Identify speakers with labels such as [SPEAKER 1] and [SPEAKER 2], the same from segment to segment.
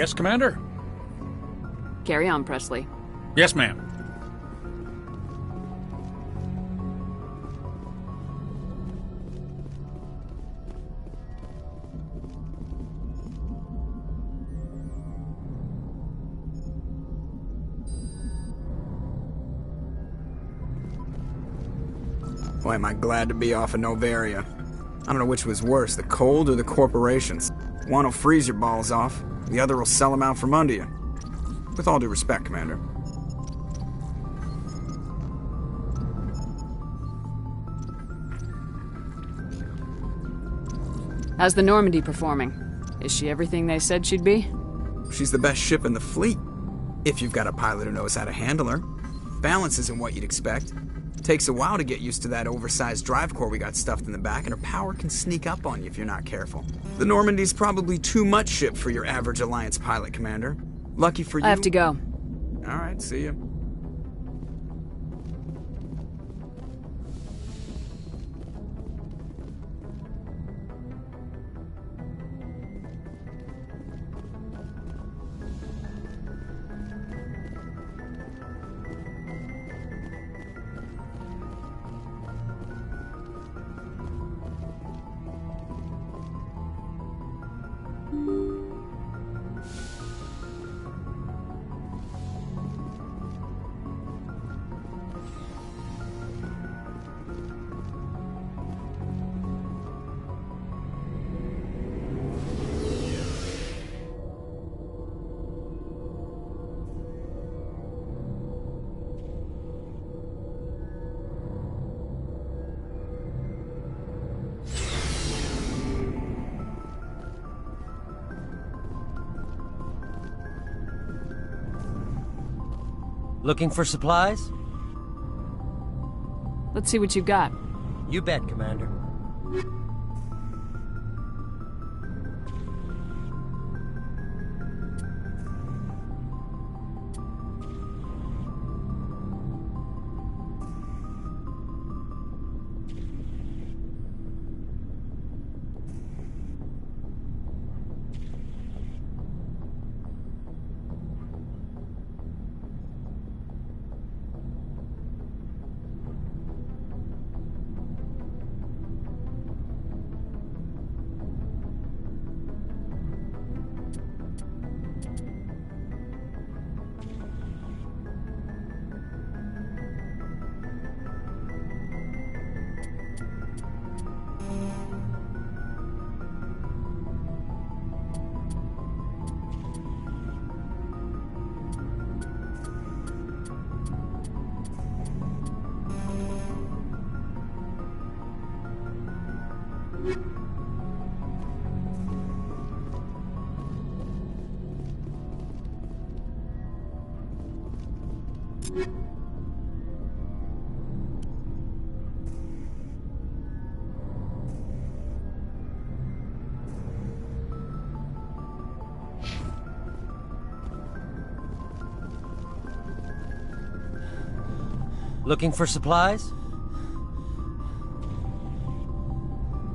[SPEAKER 1] Yes, Commander?
[SPEAKER 2] Carry on, Presley.
[SPEAKER 1] Yes, ma'am.
[SPEAKER 3] Boy, am I glad to be off of Novaria. I don't know which was worse, the cold or the corporations. One will freeze your balls off, the other will sell them out from under you. With all due respect, Commander.
[SPEAKER 2] How's the Normandy performing? Is she everything they said she'd be?
[SPEAKER 3] She's the best ship in the fleet, if you've got a pilot who knows how to handle her. Balance isn't what you'd expect. Takes a while to get used to that oversized drive core we got stuffed in the back, and her power can sneak up on you if you're not careful. The Normandy's probably too much ship for your average Alliance pilot, Commander. Lucky for you...
[SPEAKER 2] I have to go.
[SPEAKER 3] Alright, see ya.
[SPEAKER 4] Looking for supplies?
[SPEAKER 2] Let's see what you've got.
[SPEAKER 4] You bet, Commander. Looking for supplies?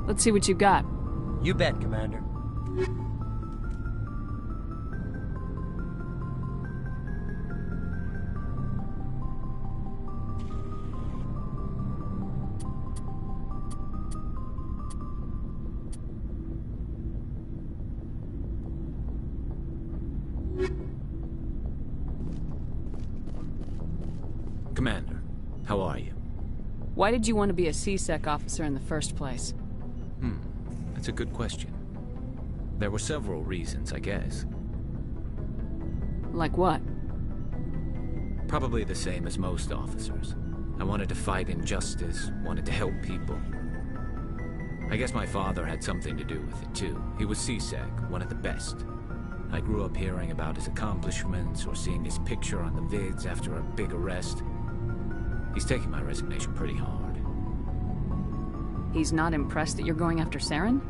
[SPEAKER 2] Let's see what you've got.
[SPEAKER 4] You bet, Commander.
[SPEAKER 1] Commander, how are you?
[SPEAKER 2] Why did you want to be a C-Sec officer in the first place?
[SPEAKER 1] That's a good question. There were several reasons, I guess.
[SPEAKER 2] Like what?
[SPEAKER 1] Probably the same as most officers. I wanted to fight injustice, wanted to help people. I guess my father had something to do with it too. He was C-Sec, one of the best. I grew up hearing about his accomplishments or seeing his picture on the vids after a big arrest. He's taking my resignation pretty hard.
[SPEAKER 2] He's not impressed that you're going after Saren?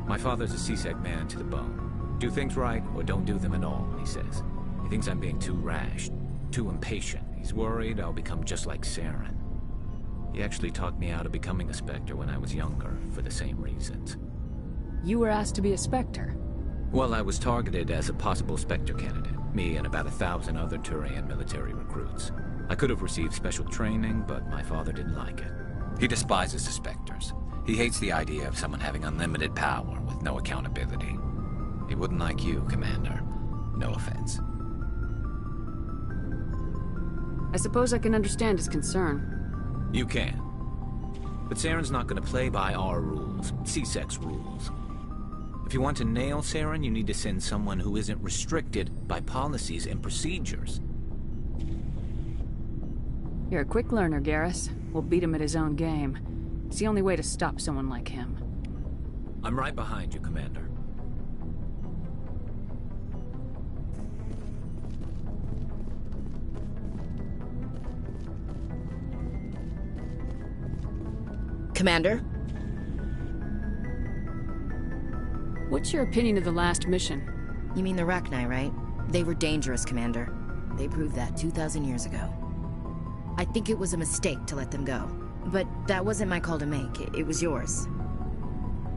[SPEAKER 1] My father's a C-Sec man to the bone. Do things right or don't do them at all, he says. He thinks I'm being too rash, too impatient. He's worried I'll become just like Saren. He actually talked me out of becoming a Spectre when I was younger, for the same reasons.
[SPEAKER 2] You were asked to be a Spectre?
[SPEAKER 1] Well, I was targeted as a possible Spectre candidate. Me and about 1,000 other Turian military recruits. I could have received special training, but my father didn't like it. He despises the Spectres. He hates the idea of someone having unlimited power with no accountability. He wouldn't like you, Commander. No offense.
[SPEAKER 2] I suppose I can understand his concern.
[SPEAKER 1] You can. But Saren's not going to play by our rules, C-Sec's rules. If you want to nail Saren, you need to send someone who isn't restricted by policies and procedures.
[SPEAKER 2] You're a quick learner, Garrus. We'll beat him at his own game. It's the only way to stop someone like him.
[SPEAKER 1] I'm right behind you, Commander.
[SPEAKER 5] Commander?
[SPEAKER 2] What's your opinion of the last mission?
[SPEAKER 5] You mean the Rachni, right? They were dangerous, Commander. They proved that 2,000 years ago. I think it was a mistake to let them go. But that wasn't my call to make. It was yours.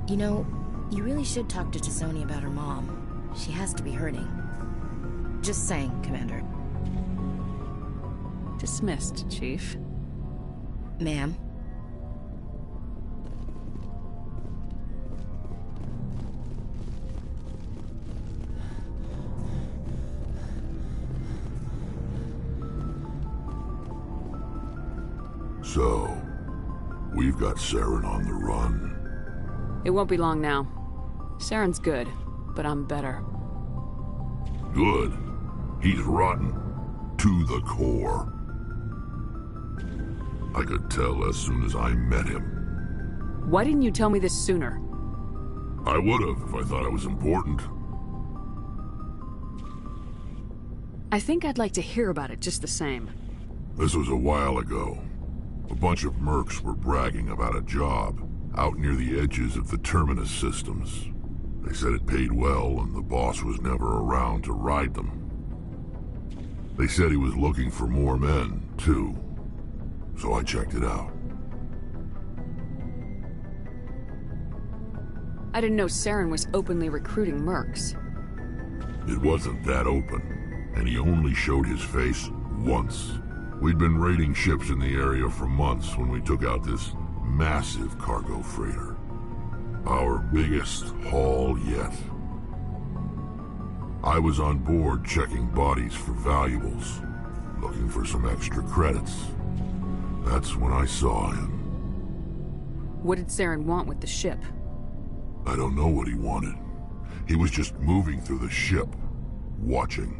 [SPEAKER 5] You know, you really should talk to T'Soni about her mom. She has to be hurting. Just saying, Commander.
[SPEAKER 2] Dismissed, Chief.
[SPEAKER 5] Ma'am?
[SPEAKER 6] So, we've got Saren on the run.
[SPEAKER 2] It won't be long now. Saren's good, but I'm better.
[SPEAKER 6] Good. He's rotten. To the core. I could tell as soon as I met him.
[SPEAKER 2] Why didn't you tell me this sooner?
[SPEAKER 6] I would've if I thought it was important.
[SPEAKER 2] I think I'd like to hear about it just the same.
[SPEAKER 6] This was a while ago. A bunch of mercs were bragging about a job out near the edges of the Terminus systems. They said it paid well and the boss was never around to ride them. They said he was looking for more men, too. So I checked it out.
[SPEAKER 2] I didn't know Saren was openly recruiting mercs.
[SPEAKER 6] It wasn't that open, and he only showed his face once. We'd been raiding ships in the area for months when we took out this massive cargo freighter. Our biggest haul yet. I was on board checking bodies for valuables, looking for some extra credits. That's when I saw him.
[SPEAKER 2] What did Saren want with the ship?
[SPEAKER 6] I don't know what he wanted. He was just moving through the ship, watching.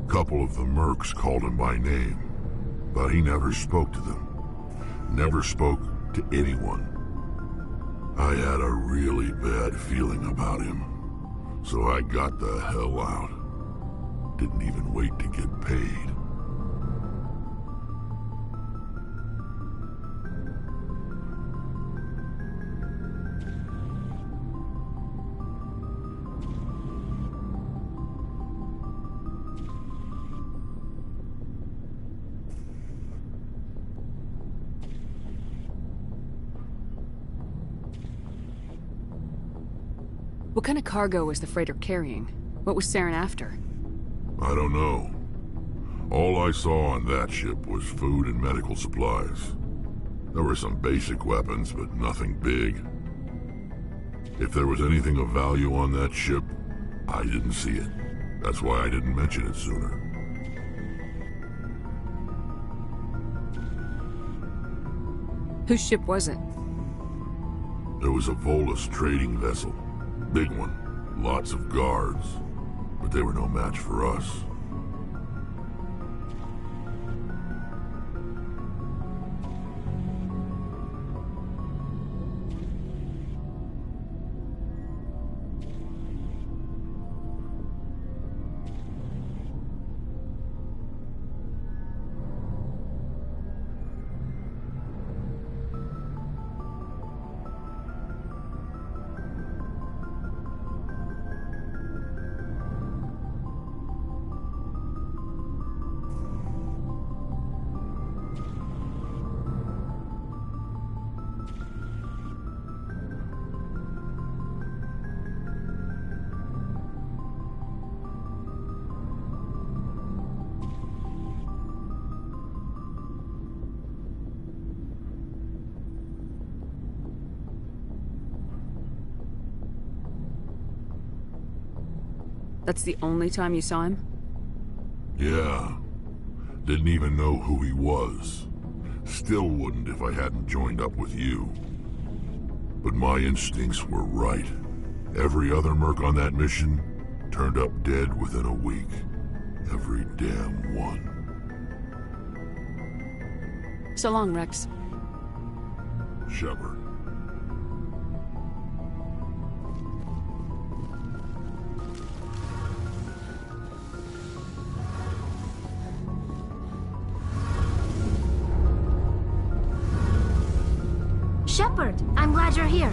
[SPEAKER 6] Couple of the mercs called him by name, but he never spoke to them. Never spoke to anyone. I had a really bad feeling about him, so I got the hell out. Didn't even wait to get paid.
[SPEAKER 2] What kind of cargo was the freighter carrying? What was Saren after?
[SPEAKER 6] I don't know. All I saw on that ship was food and medical supplies. There were some basic weapons, but nothing big. If there was anything of value on that ship, I didn't see it. That's why I didn't mention it sooner.
[SPEAKER 2] Whose ship was it?
[SPEAKER 6] There was a Volus trading vessel. Big one. Lots of guards. But they were no match for us.
[SPEAKER 2] That's the only time you saw him?
[SPEAKER 6] Yeah. Didn't even know who he was. Still wouldn't if I hadn't joined up with you. But my instincts were right. Every other merc on that mission turned up dead within a week. Every damn one.
[SPEAKER 2] So long, Rex.
[SPEAKER 6] Shepard.
[SPEAKER 7] Shepard, I'm glad you're here.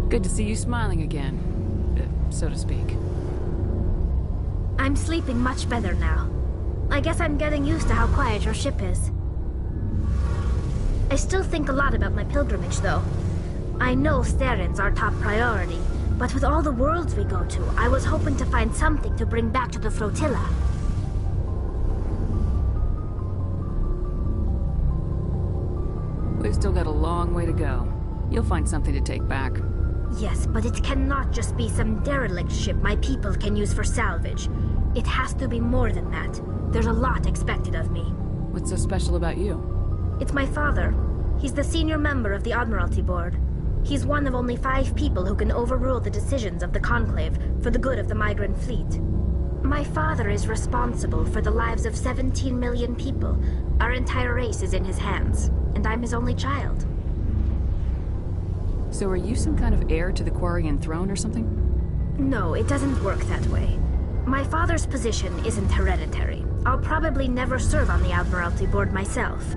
[SPEAKER 2] Good to see you smiling again, so to speak.
[SPEAKER 7] I'm sleeping much better now. I guess I'm getting used to how quiet your ship is. I still think a lot about my pilgrimage, though. I know Steren's our top priority, but with all the worlds we go to, I was hoping to find something to bring back to the flotilla.
[SPEAKER 2] We've still got a long way to go. You'll find something to take back.
[SPEAKER 7] Yes, but it cannot just be some derelict ship my people can use for salvage. It has to be more than that. There's a lot expected of me.
[SPEAKER 2] What's so special about you?
[SPEAKER 7] It's my father. He's the senior member of the Admiralty Board. He's one of only 5 people who can overrule the decisions of the Conclave for the good of the migrant fleet. My father is responsible for the lives of 17 million people. Our entire race is in his hands, and I'm his only child.
[SPEAKER 2] So are you some kind of heir to the Quarian throne or something?
[SPEAKER 7] No, it doesn't work that way. My father's position isn't hereditary. I'll probably never serve on the Admiralty Board myself.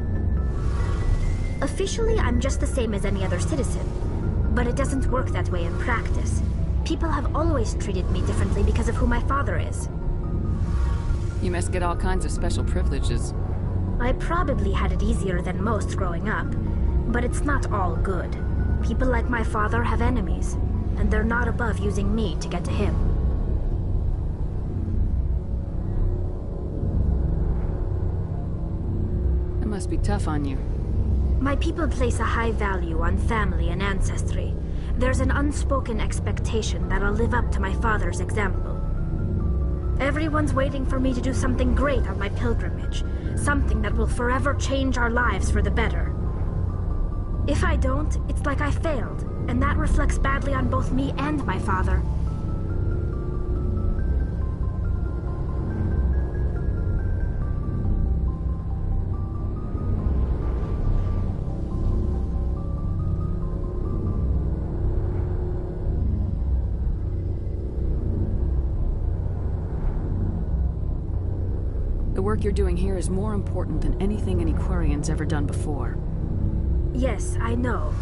[SPEAKER 7] Officially, I'm just the same as any other citizen. But it doesn't work that way in practice. People have always treated me differently because of who my father is.
[SPEAKER 2] You must get all kinds of special privileges.
[SPEAKER 7] I probably had it easier than most growing up, but it's not all good. People like my father have enemies, and they're not above using me to get to him.
[SPEAKER 2] It must be tough on you.
[SPEAKER 7] My people place a high value on family and ancestry. There's an unspoken expectation that I'll live up to my father's example. Everyone's waiting for me to do something great on my pilgrimage, something that will forever change our lives for the better. If I don't, it's like I failed, and that reflects badly on both me and my father.
[SPEAKER 2] The work you're doing here is more important than anything any Quarian's ever done before.
[SPEAKER 7] Yes, I know.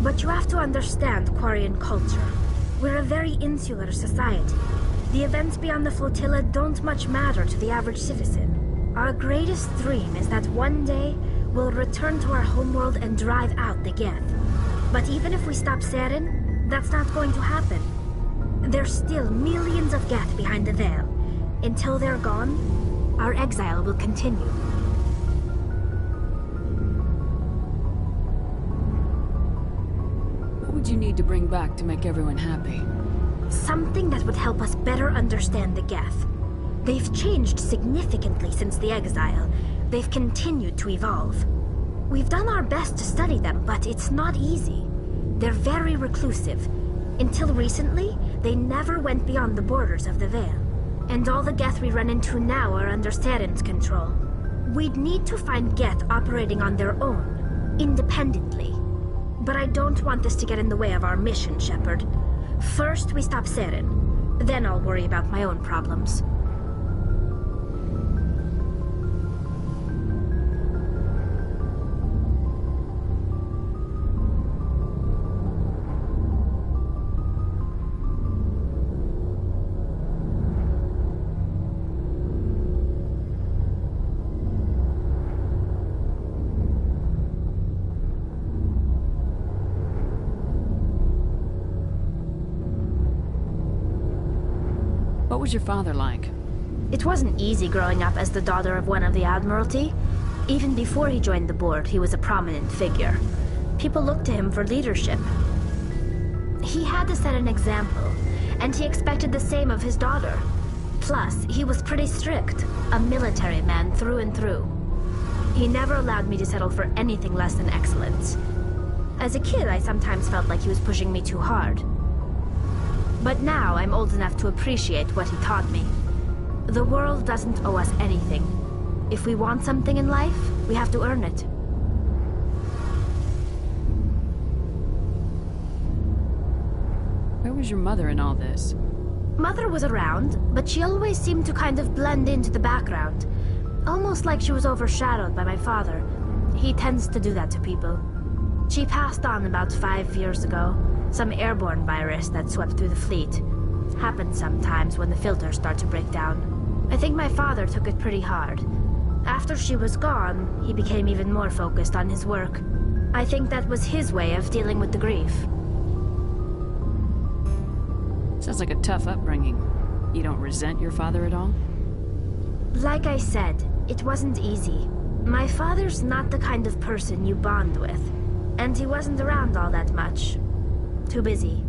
[SPEAKER 7] But you have to understand Quarian culture. We're a very insular society. The events beyond the flotilla don't much matter to the average citizen. Our greatest dream is that one day we'll return to our homeworld and drive out the Geth. But even if we stop Saren, that's not going to happen. There's still millions of Geth behind the veil. Until they're gone, our exile will continue.
[SPEAKER 2] What would you need to bring back to make everyone happy?
[SPEAKER 7] Something that would help us better understand the Geth. They've changed significantly since the exile. They've continued to evolve. We've done our best to study them, but it's not easy. They're very reclusive. Until recently, they never went beyond the borders of the Veil. And all the Geth we run into now are under Saren's control. We'd need to find Geth operating on their own, independently. But I don't want this to get in the way of our mission, Shepard. First, we stop Saren. Then I'll worry about my own problems.
[SPEAKER 2] What was your father like?
[SPEAKER 7] It wasn't easy growing up as the daughter of one of the Admiralty. Even before he joined the board, he was a prominent figure. People looked to him for leadership. He had to set an example, and he expected the same of his daughter. Plus, he was pretty strict, a military man through and through. He never allowed me to settle for anything less than excellence. As a kid, I sometimes felt like he was pushing me too hard. But now I'm old enough to appreciate what he taught me. The world doesn't owe us anything. If we want something in life, we have to earn it.
[SPEAKER 2] Where was your mother in all this?
[SPEAKER 7] Mother was around, but she always seemed to kind of blend into the background. Almost like she was overshadowed by my father. He tends to do that to people. She passed on about 5 years ago. Some airborne virus that swept through the fleet. Happens sometimes when the filters start to break down. I think my father took it pretty hard. After she was gone, he became even more focused on his work. I think that was his way of dealing with the grief.
[SPEAKER 2] Sounds like a tough upbringing. You don't resent your father at all?
[SPEAKER 7] Like I said, it wasn't easy. My father's not the kind of person you bond with. And he wasn't around all that much. Too busy.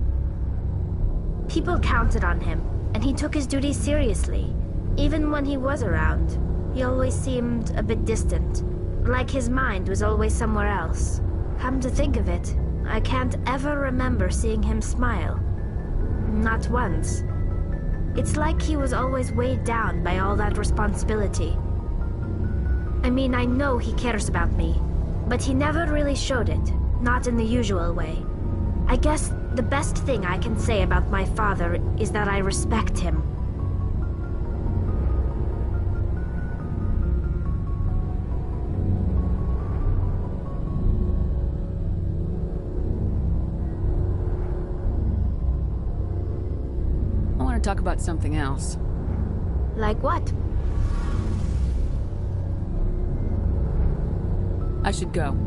[SPEAKER 7] People counted on him, and he took his duties seriously. Even when he was around, he always seemed a bit distant. Like his mind was always somewhere else. Come to think of it, I can't ever remember seeing him smile. Not once. It's like he was always weighed down by all that responsibility. I mean, I know he cares about me, but he never really showed it, not in the usual way. I guess the best thing I can say about my father is that I respect him.
[SPEAKER 2] I want to talk about something else.
[SPEAKER 7] Like what?
[SPEAKER 2] I should go.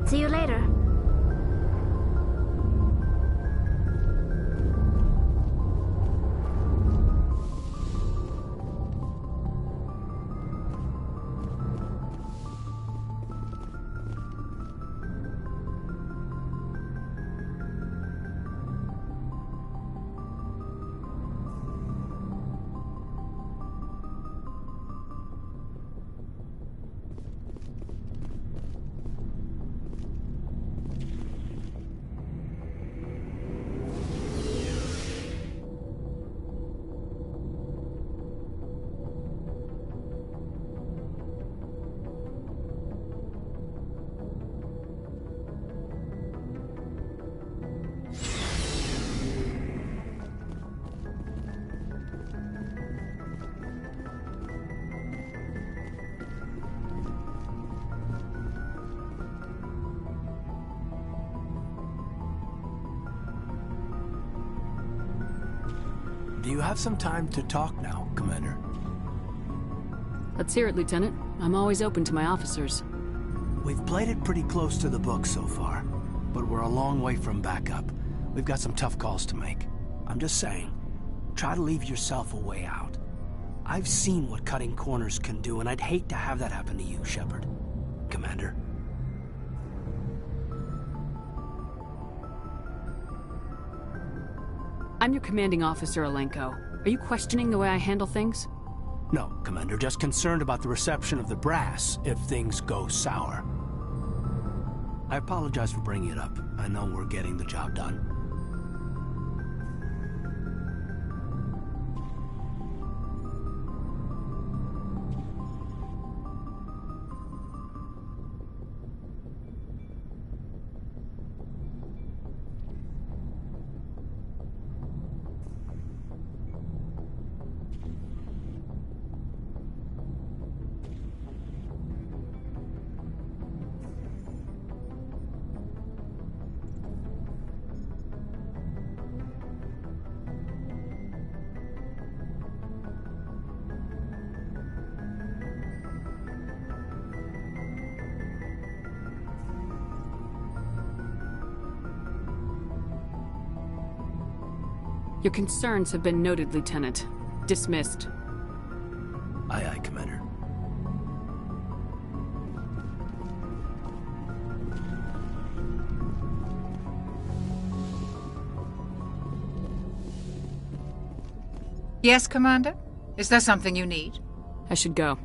[SPEAKER 7] See you later.
[SPEAKER 8] Do you have some time to talk now, Commander?
[SPEAKER 2] Let's hear it, Lieutenant. I'm always open to my officers.
[SPEAKER 8] We've played it pretty close to the book so far, but we're a long way from backup. We've got some tough calls to make. I'm just saying, try to leave yourself a way out. I've seen what cutting corners can do, and I'd hate to have that happen to you, Shepard. Commander.
[SPEAKER 2] I'm your commanding officer, Alenko. Are you questioning the way I handle things?
[SPEAKER 8] No, Commander, just concerned about the reception of the brass if things go sour. I apologize for bringing it up. I know we're getting the job done.
[SPEAKER 2] Your concerns have been noted, Lieutenant. Dismissed.
[SPEAKER 8] Aye, aye, Commander.
[SPEAKER 9] Yes, Commander? Is there something you need?
[SPEAKER 2] I should go.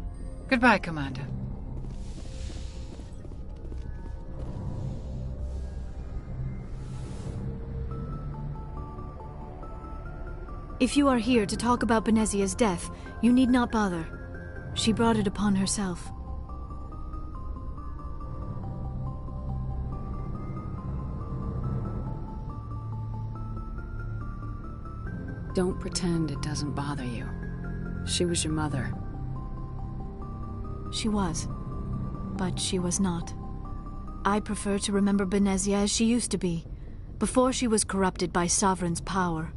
[SPEAKER 9] Goodbye, Commander.
[SPEAKER 10] If you are here to talk about Benezia's death, you need not bother. She brought it upon herself.
[SPEAKER 2] Don't pretend it doesn't bother you. She was your mother.
[SPEAKER 10] She was. But she was not. I prefer to remember Benezia as she used to be, before she was corrupted by Sovereign's power.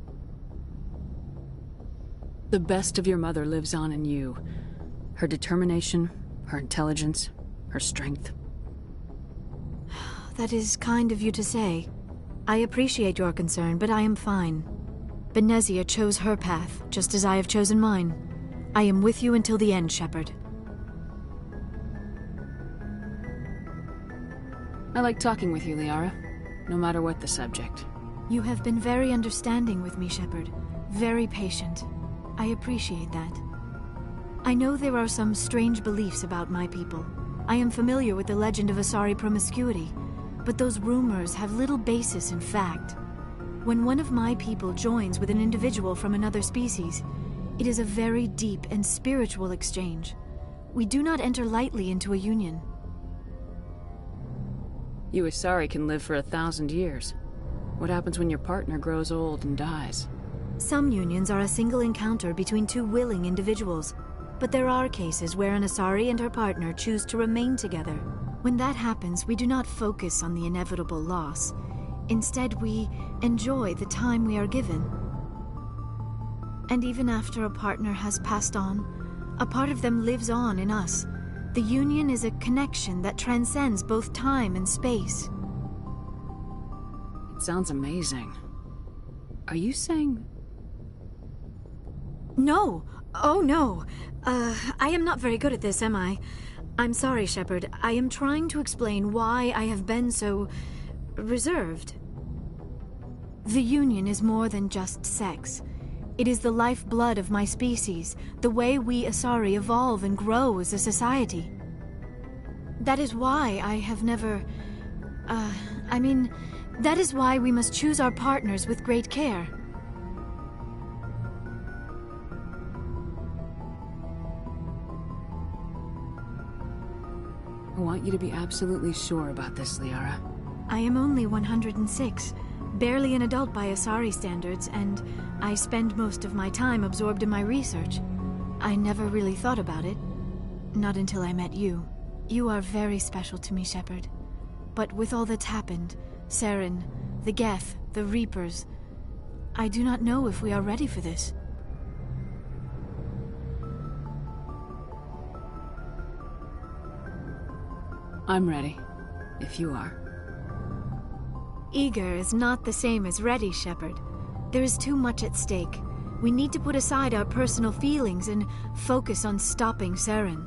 [SPEAKER 2] The best of your mother lives on in you. Her determination, her intelligence, her strength.
[SPEAKER 10] That is kind of you to say. I appreciate your concern, but I am fine. Benezia chose her path, just as I have chosen mine. I am with you until the end, Shepard.
[SPEAKER 2] I like talking with you, Liara, no matter what the subject.
[SPEAKER 10] You have been very understanding with me, Shepard. Very patient. I appreciate that. I know there are some strange beliefs about my people. I am familiar with the legend of Asari promiscuity, but those rumors have little basis in fact. When one of my people joins with an individual from another species, it is a very deep and spiritual exchange. We do not enter lightly into a union.
[SPEAKER 2] You Asari can live for 1,000 years. What happens when your partner grows old and dies?
[SPEAKER 10] Some unions are a single encounter between two willing individuals, but there are cases where an Asari and her partner choose to remain together. When that happens, we do not focus on the inevitable loss. Instead, we enjoy the time we are given. And even after a partner has passed on, a part of them lives on in us. The union is a connection that transcends both time and space.
[SPEAKER 2] It sounds amazing. Are you saying...
[SPEAKER 10] No! Oh, no! I am not very good at this, am I? I'm sorry, Shepard. I am trying to explain why I have been so... reserved. The Union is more than just sex. It is the lifeblood of my species, the way we Asari evolve and grow as a society. That is why I have never... that is why we must choose our partners with great care.
[SPEAKER 2] I want you to be absolutely sure about this, Liara.
[SPEAKER 10] I am only 106, barely an adult by Asari standards, and I spend most of my time absorbed in my research. I never really thought about it. Not until I met you. You are very special to me, Shepard. But with all that's happened, Saren, the Geth, the Reapers, I do not know if we are ready for this.
[SPEAKER 2] I'm ready, if you are.
[SPEAKER 10] Eager is not the same as ready, Shepard. There is too much at stake. We need to put aside our personal feelings and focus on stopping Saren.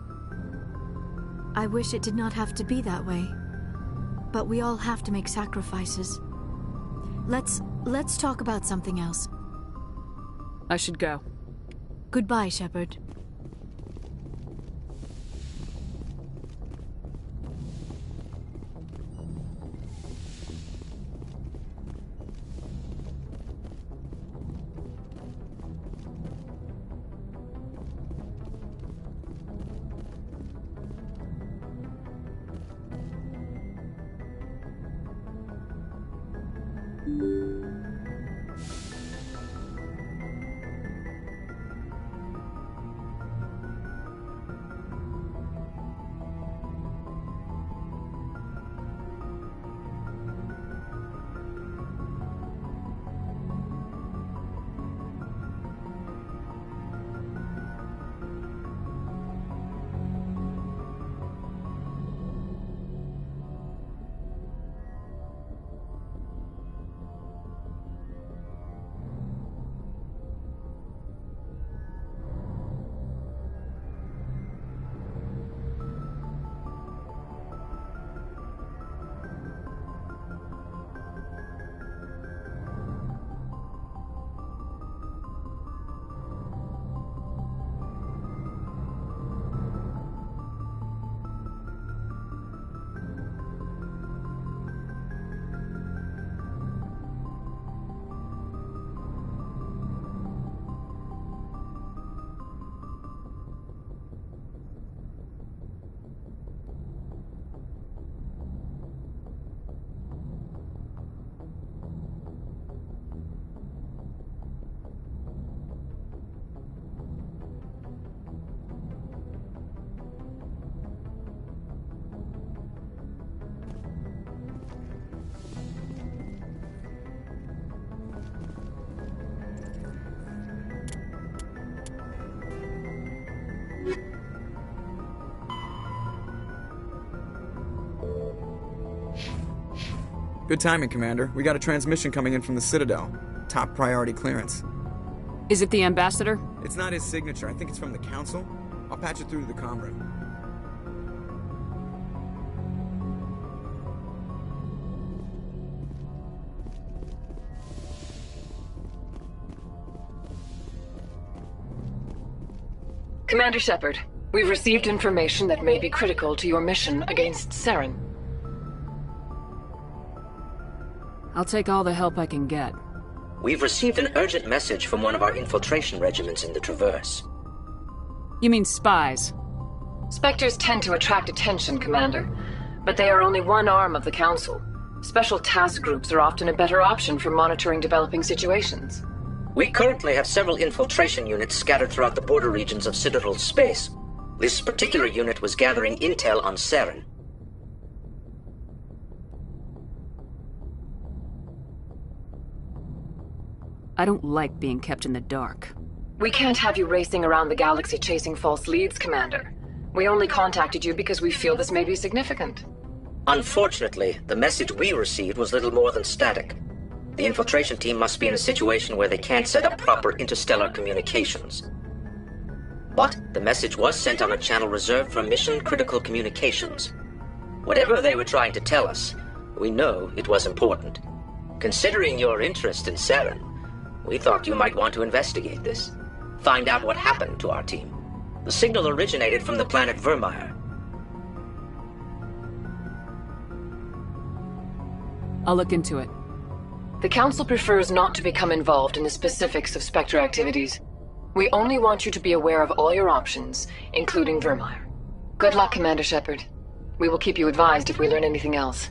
[SPEAKER 10] I wish it did not have to be that way. But we all have to make sacrifices. Let's talk about something else.
[SPEAKER 2] I should go.
[SPEAKER 10] Goodbye, Shepard.
[SPEAKER 3] Good timing, Commander. We got a transmission coming in from the Citadel. Top priority clearance.
[SPEAKER 2] Is it the Ambassador?
[SPEAKER 3] It's not his signature. I think it's from the Council. I'll patch it through to the comm room.
[SPEAKER 11] Commander Shepard, we've received information that may be critical to your mission against Saren.
[SPEAKER 2] I'll take all the help I can get.
[SPEAKER 12] We've received an urgent message from one of our infiltration regiments in the Traverse.
[SPEAKER 2] You mean spies?
[SPEAKER 11] Spectres tend to attract attention, Commander, but they are only one arm of the Council. Special task groups are often a better option for monitoring developing situations.
[SPEAKER 12] We currently have several infiltration units scattered throughout the border regions of Citadel space. This particular unit was gathering intel on Saren.
[SPEAKER 2] I don't like being kept in the dark.
[SPEAKER 11] We can't have you racing around the galaxy chasing false leads, Commander. We only contacted you because we feel this may be significant.
[SPEAKER 12] Unfortunately, the message we received was little more than static. The infiltration team must be in a situation where they can't set up proper interstellar communications. But the message was sent on a channel reserved for mission-critical communications. Whatever they were trying to tell us, we know it was important. Considering your interest in Saren, we thought you might want to investigate this. Find out what happened to our team. The signal originated from the planet Vermeer.
[SPEAKER 2] I'll look into it.
[SPEAKER 11] The Council prefers not to become involved in the specifics of Spectre activities. We only want you to be aware of all your options, including Vermeer. Good luck, Commander Shepard. We will keep you advised if we learn anything else.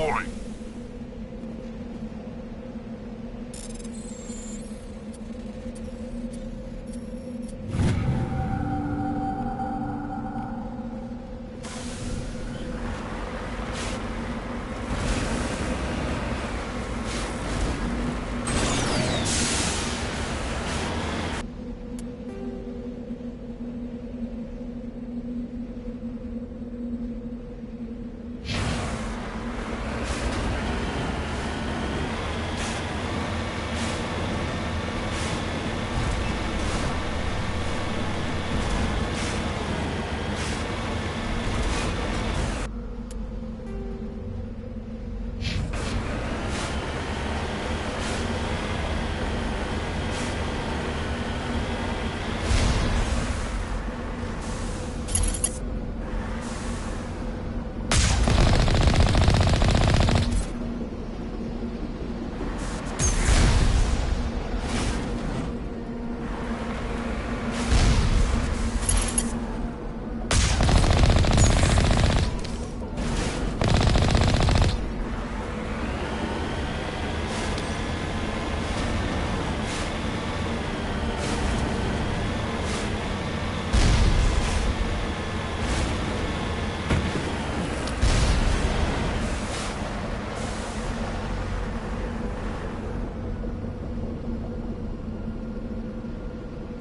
[SPEAKER 6] deploy.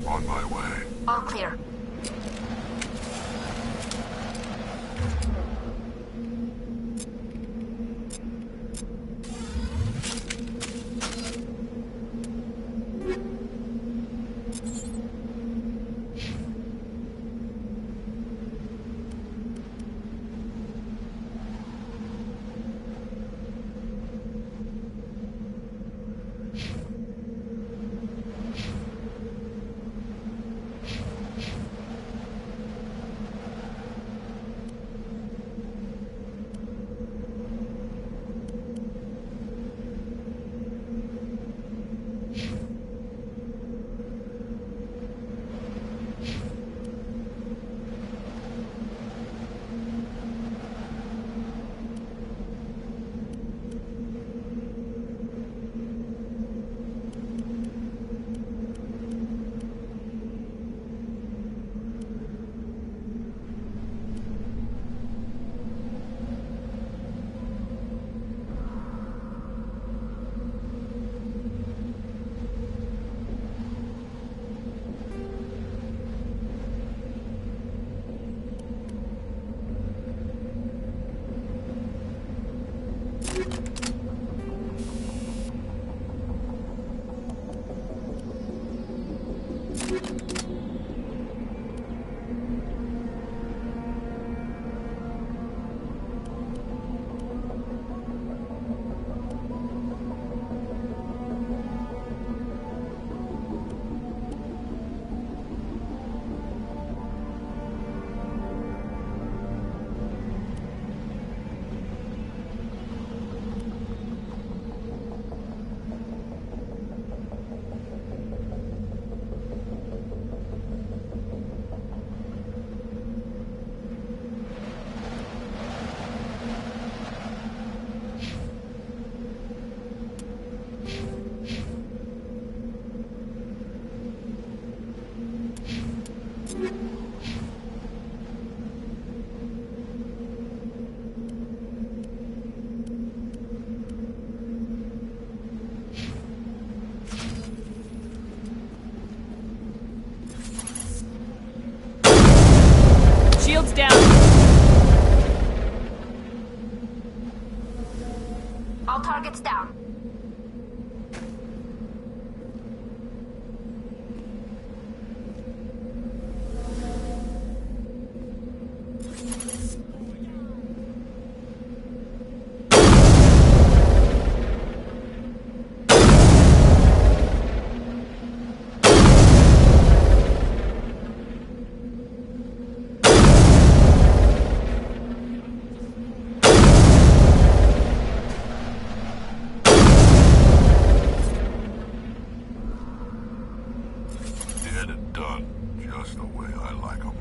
[SPEAKER 6] On my way.
[SPEAKER 7] All clear.
[SPEAKER 2] Shields down.
[SPEAKER 7] All targets down.
[SPEAKER 6] Dead and done, just the way I like them.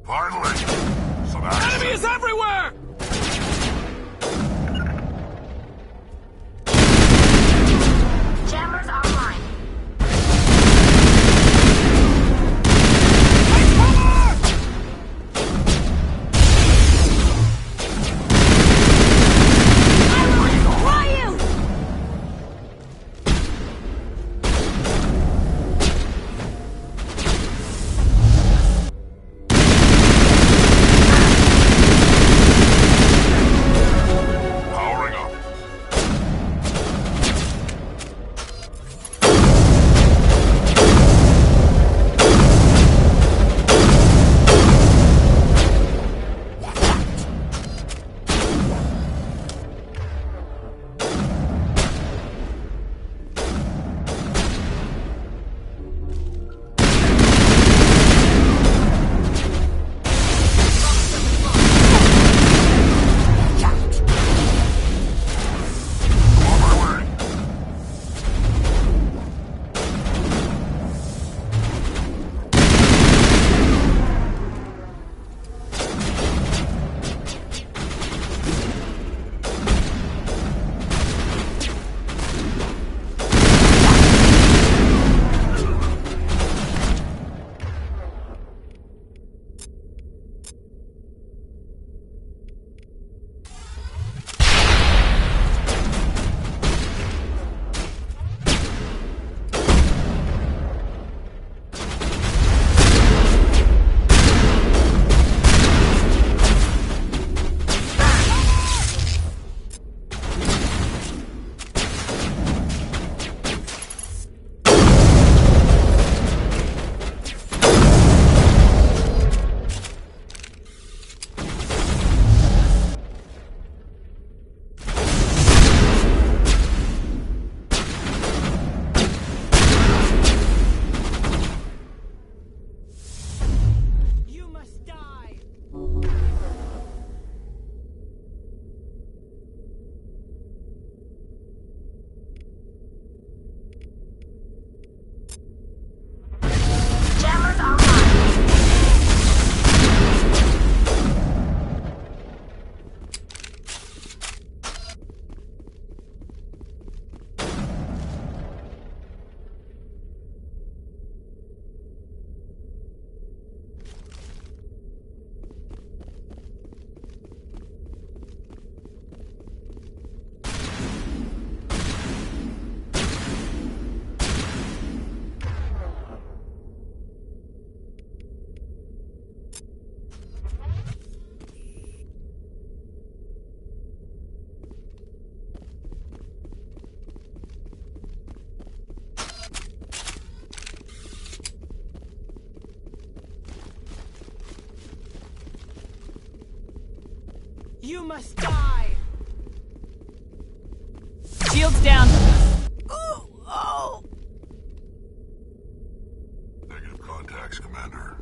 [SPEAKER 6] Finally! Some action.
[SPEAKER 13] Enemies everywhere!
[SPEAKER 7] Jammers online.
[SPEAKER 6] Powering up. On my way.
[SPEAKER 13] You must die!
[SPEAKER 7] Jammers online.
[SPEAKER 13] You must die! Shields down!
[SPEAKER 6] Negative contacts, Commander.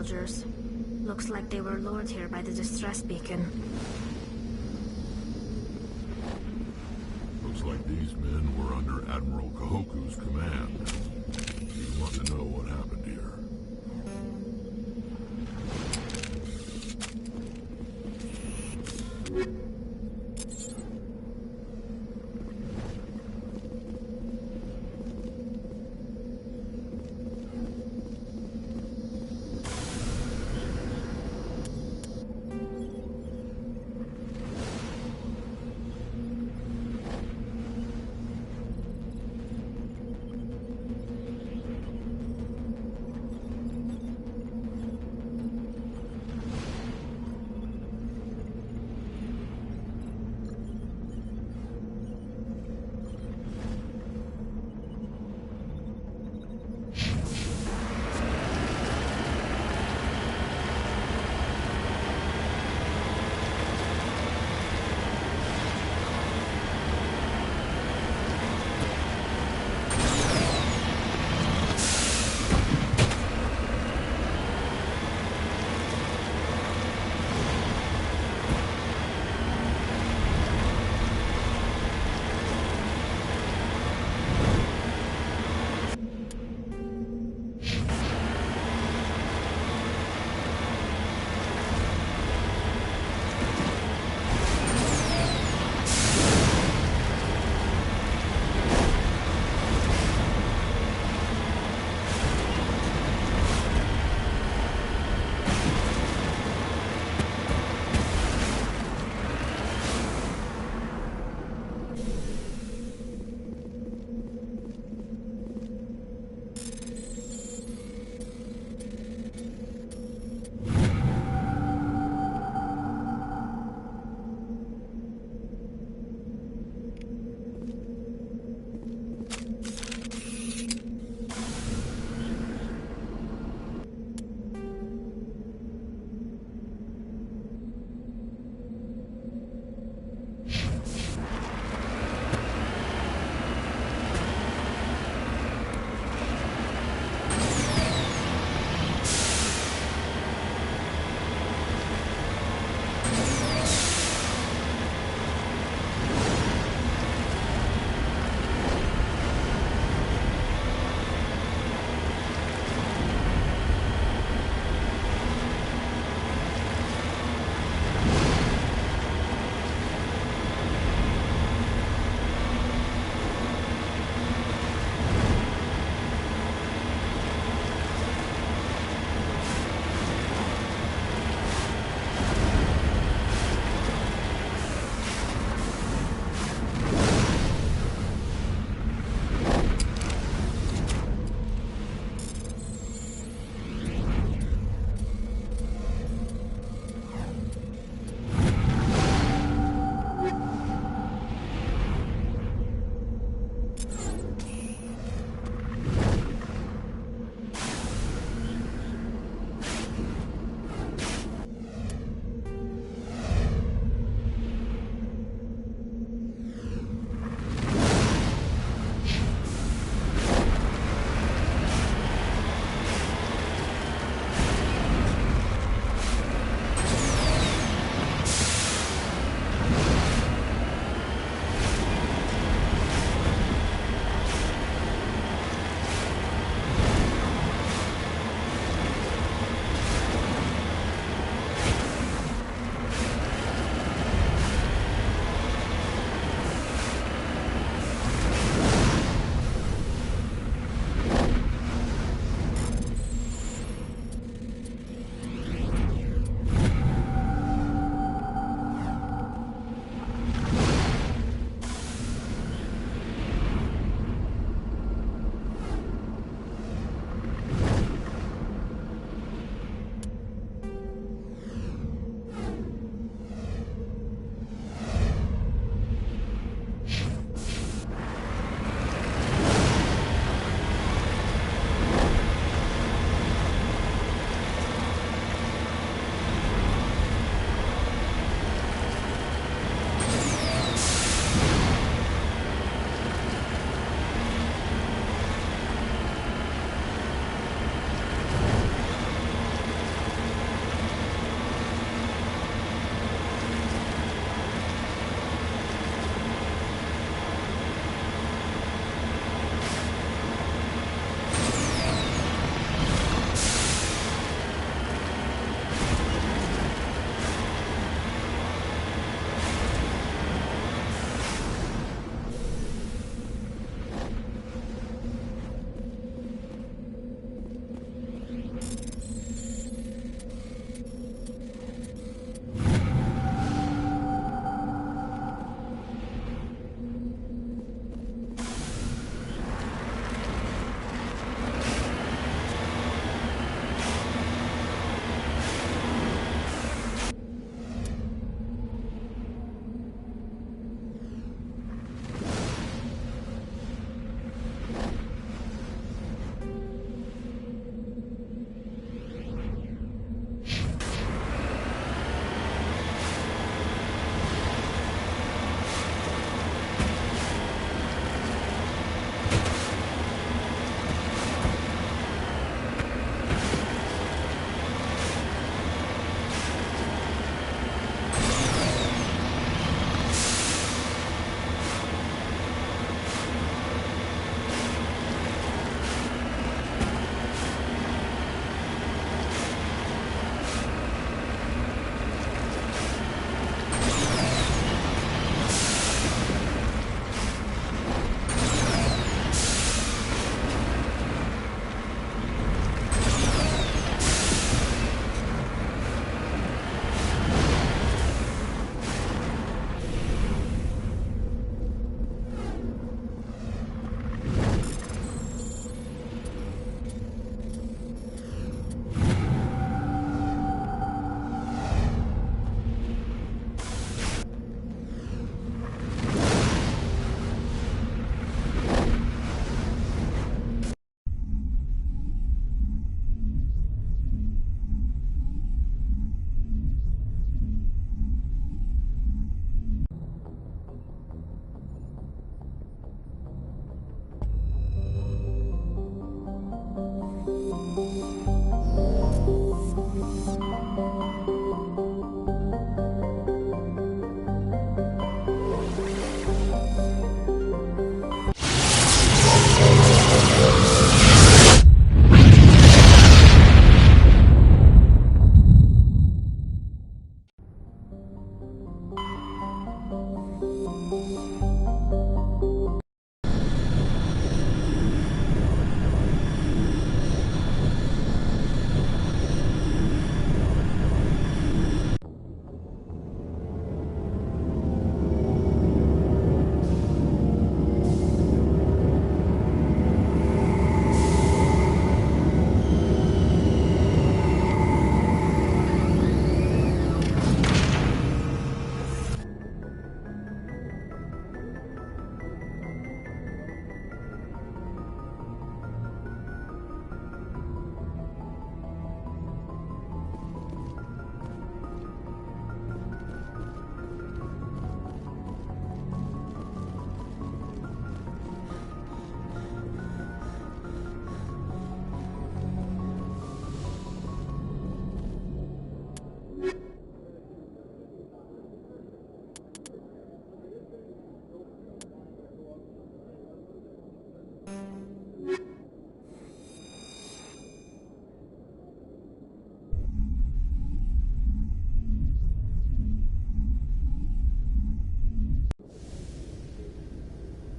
[SPEAKER 7] soldiers. Looks like they were lured here by the distress beacon.
[SPEAKER 6] Looks like these men were under Admiral Kahoku's command. You want to know what happened here?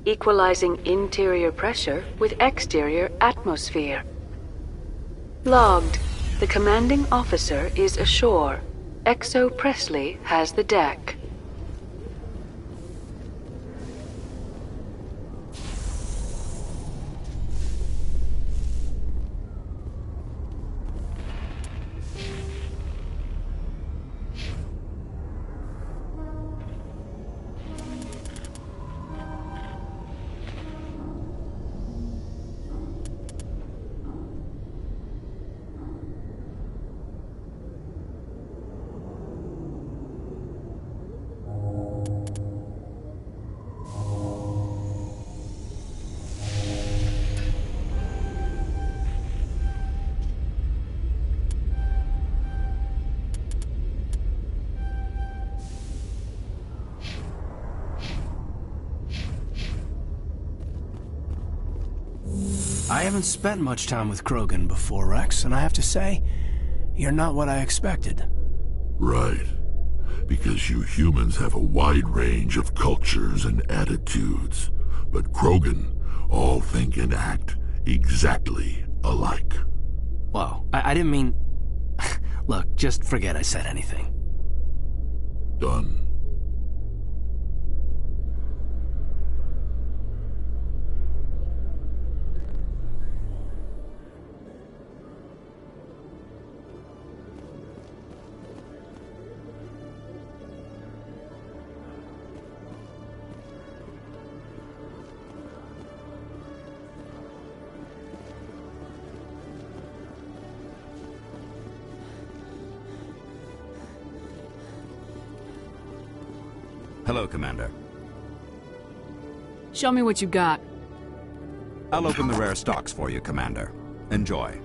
[SPEAKER 2] equalizing interior pressure with exterior atmosphere. Logged. The commanding officer is ashore. Exo Presley has the deck.
[SPEAKER 8] I haven't spent much time with Krogan before, Rex, and I have to say, you're not what I expected.
[SPEAKER 6] Right. Because you humans have a wide range of cultures and attitudes. But Krogan all think and act exactly alike.
[SPEAKER 8] Whoa, I didn't mean... Look, just forget I said anything.
[SPEAKER 6] Done.
[SPEAKER 14] Hello, Commander.
[SPEAKER 2] Show me what you got.
[SPEAKER 14] I'll open the rare stocks for you, Commander. Enjoy.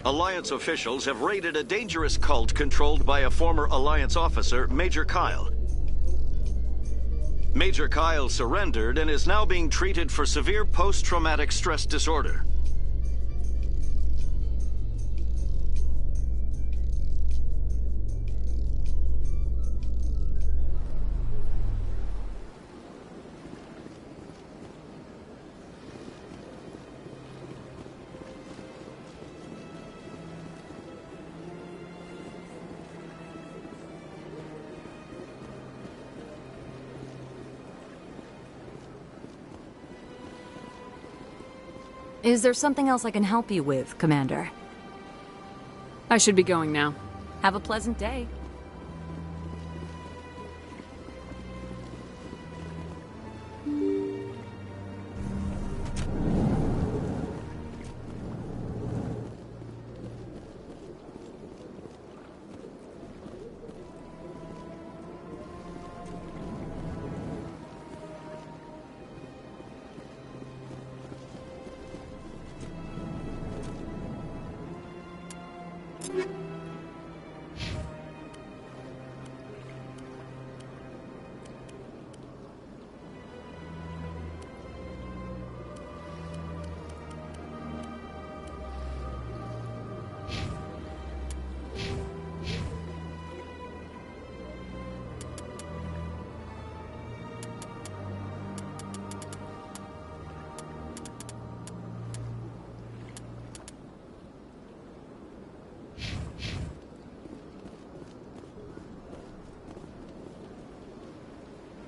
[SPEAKER 15] Alliance officials have raided a dangerous cult controlled by a former Alliance officer, Major Kyle. Major Kyle surrendered and is now being treated for severe post-traumatic stress disorder.
[SPEAKER 16] Is there something else I can help you with, Commander?
[SPEAKER 17] I should be going now.
[SPEAKER 16] Have a pleasant day.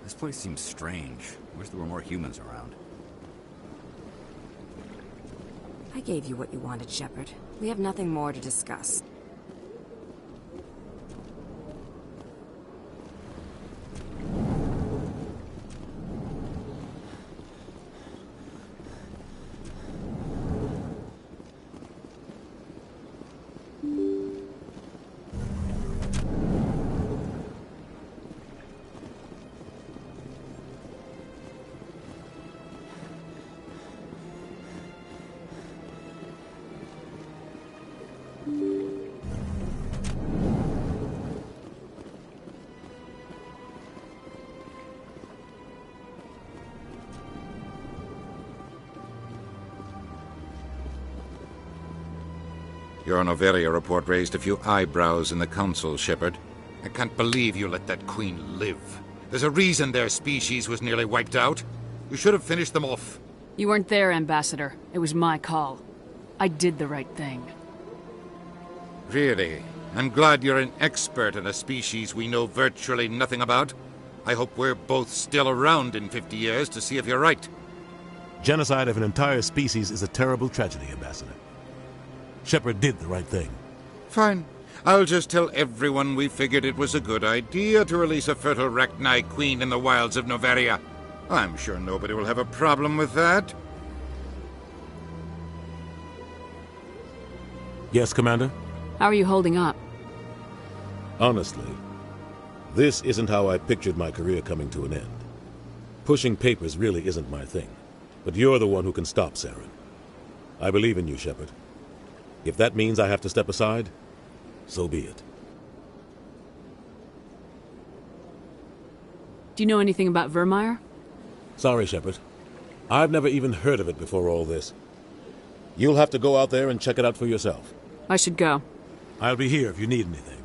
[SPEAKER 14] This place seems strange. Wish there were more humans around.
[SPEAKER 16] I gave you what you wanted, Shepard. We have nothing more to discuss.
[SPEAKER 18] Your Noveria report raised a few eyebrows in the Council, Shepard. I can't believe you let that Queen live. There's a reason their species was nearly wiped out. You should have finished them off.
[SPEAKER 17] You weren't there, Ambassador. It was my call. I did the right thing.
[SPEAKER 18] Really? I'm glad you're an expert in a species we know virtually nothing about. I hope we're both still around in 50 years to see if you're right.
[SPEAKER 19] Genocide of an entire species is a terrible tragedy, Ambassador. Shepard did the right thing.
[SPEAKER 18] Fine. I'll just tell everyone we figured it was a good idea to release a fertile Rachni queen in the wilds of Noveria. I'm sure nobody will have a problem with that.
[SPEAKER 19] Yes, Commander?
[SPEAKER 17] How are you holding up?
[SPEAKER 19] Honestly, this isn't how I pictured my career coming to an end. Pushing papers really isn't my thing. But you're the one who can stop Saren. I believe in you, Shepard. If that means I have to step aside, so be it.
[SPEAKER 17] Do you know anything about Virmire?
[SPEAKER 19] Sorry, Shepard. I've never even heard of it before all this. You'll have to go out there and check it out for yourself.
[SPEAKER 17] I should go.
[SPEAKER 19] I'll be here if you need anything.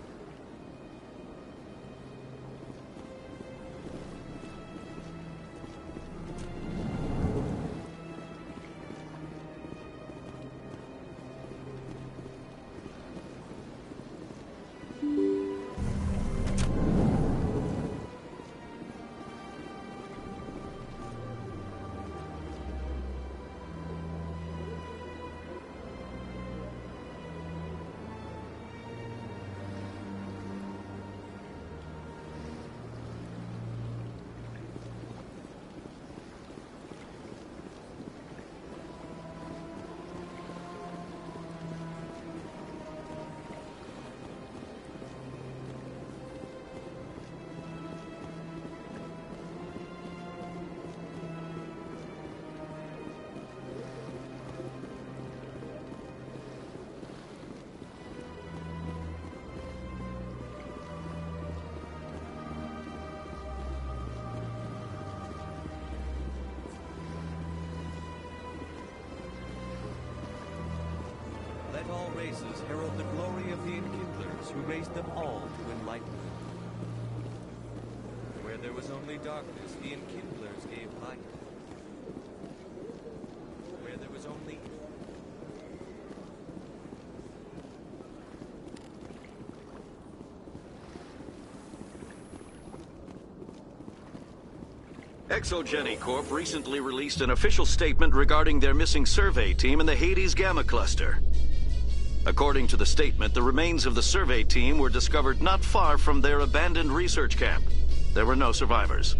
[SPEAKER 20] Let all races herald the glory of the Enkindlers, who raised them all to enlightenment. Where there was only darkness, the Enkindlers gave light. Where there was only...
[SPEAKER 15] Exogeny Corp recently released an official statement regarding their missing survey team in the Hades Gamma Cluster. According to the statement, the remains of the survey team were discovered not far from their abandoned research camp. There were no survivors.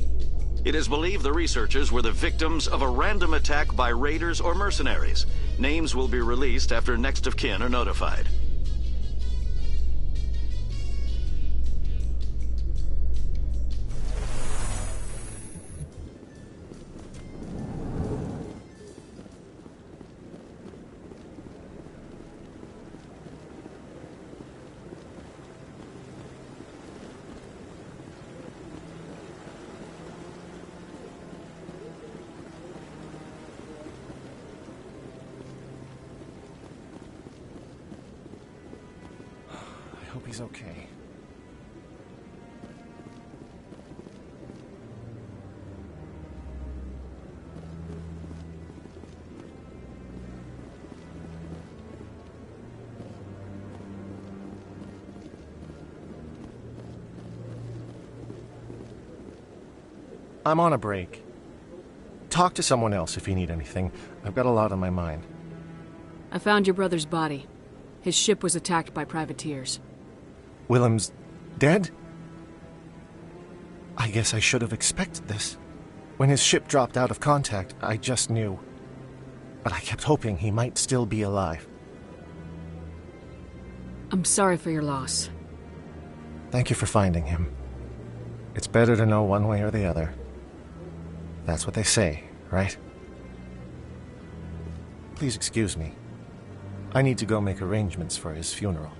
[SPEAKER 15] It is believed the researchers were the victims of a random attack by raiders or mercenaries. Names will be released after next of kin are notified.
[SPEAKER 21] I hope he's okay. I'm on a break. Talk to someone else if you need anything. I've got a lot on my mind.
[SPEAKER 17] I found your brother's body. His ship was attacked by privateers.
[SPEAKER 21] Willem's dead? I guess I should have expected this. When his ship dropped out of contact, I just knew. But I kept hoping he might still be alive.
[SPEAKER 17] I'm sorry for your loss.
[SPEAKER 21] Thank you for finding him. It's better to know one way or the other. That's what they say, right? Please excuse me. I need to go make arrangements for his funeral.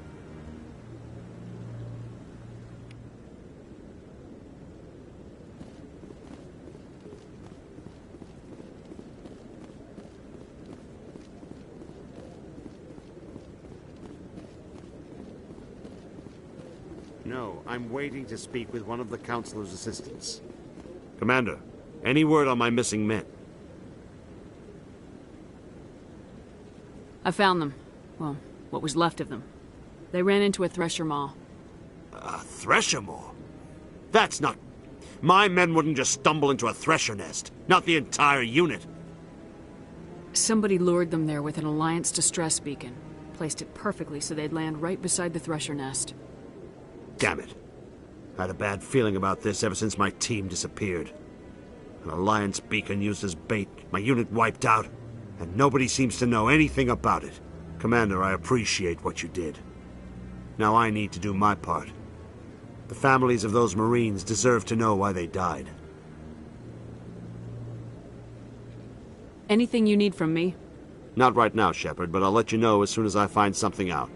[SPEAKER 22] No, I'm waiting to speak with one of the Councilor's assistants. Commander, any word on my missing men?
[SPEAKER 17] I found them. Well, what was left of them. They ran into a Thresher Maw.
[SPEAKER 22] A Thresher Maw? That's not... My men wouldn't just stumble into a Thresher nest. Not the entire unit.
[SPEAKER 17] Somebody lured them there with an Alliance distress beacon. Placed it perfectly so they'd land right beside the Thresher nest.
[SPEAKER 22] Damn it. I had a bad feeling about this ever since my team disappeared. An Alliance beacon used as bait, my unit wiped out, and nobody seems to know anything about it. Commander, I appreciate what you did. Now I need to do my part. The families of those Marines deserve to know why they died.
[SPEAKER 17] Anything you need from me?
[SPEAKER 22] Not right now, Shepard, but I'll let you know as soon as I find something out.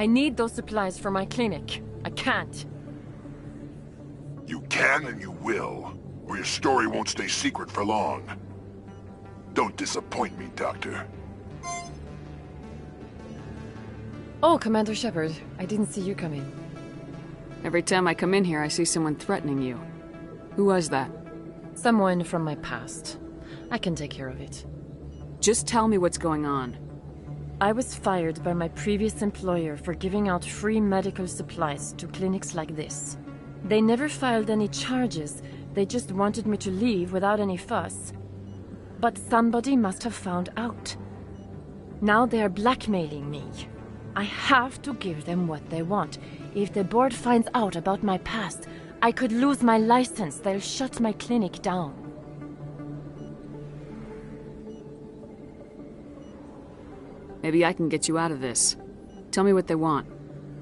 [SPEAKER 1] I need those supplies for my clinic. I can't.
[SPEAKER 6] You can and you will, or your story won't stay secret for long. Don't disappoint me, Doctor.
[SPEAKER 1] Oh, Commander Shepard. I didn't see you come in.
[SPEAKER 17] Every time I come in here, I see someone threatening you. Who was that?
[SPEAKER 1] Someone from my past. I can take care of it.
[SPEAKER 17] Just tell me what's going on.
[SPEAKER 1] I was fired by my previous employer for giving out free medical supplies to clinics like this. They never filed any charges. They just wanted me to leave without any fuss. But somebody must have found out. Now they are blackmailing me. I have to give them what they want. If the board finds out about my past, I could lose my license. They'll shut my clinic down.
[SPEAKER 17] Maybe I can get you out of this. Tell me what they want.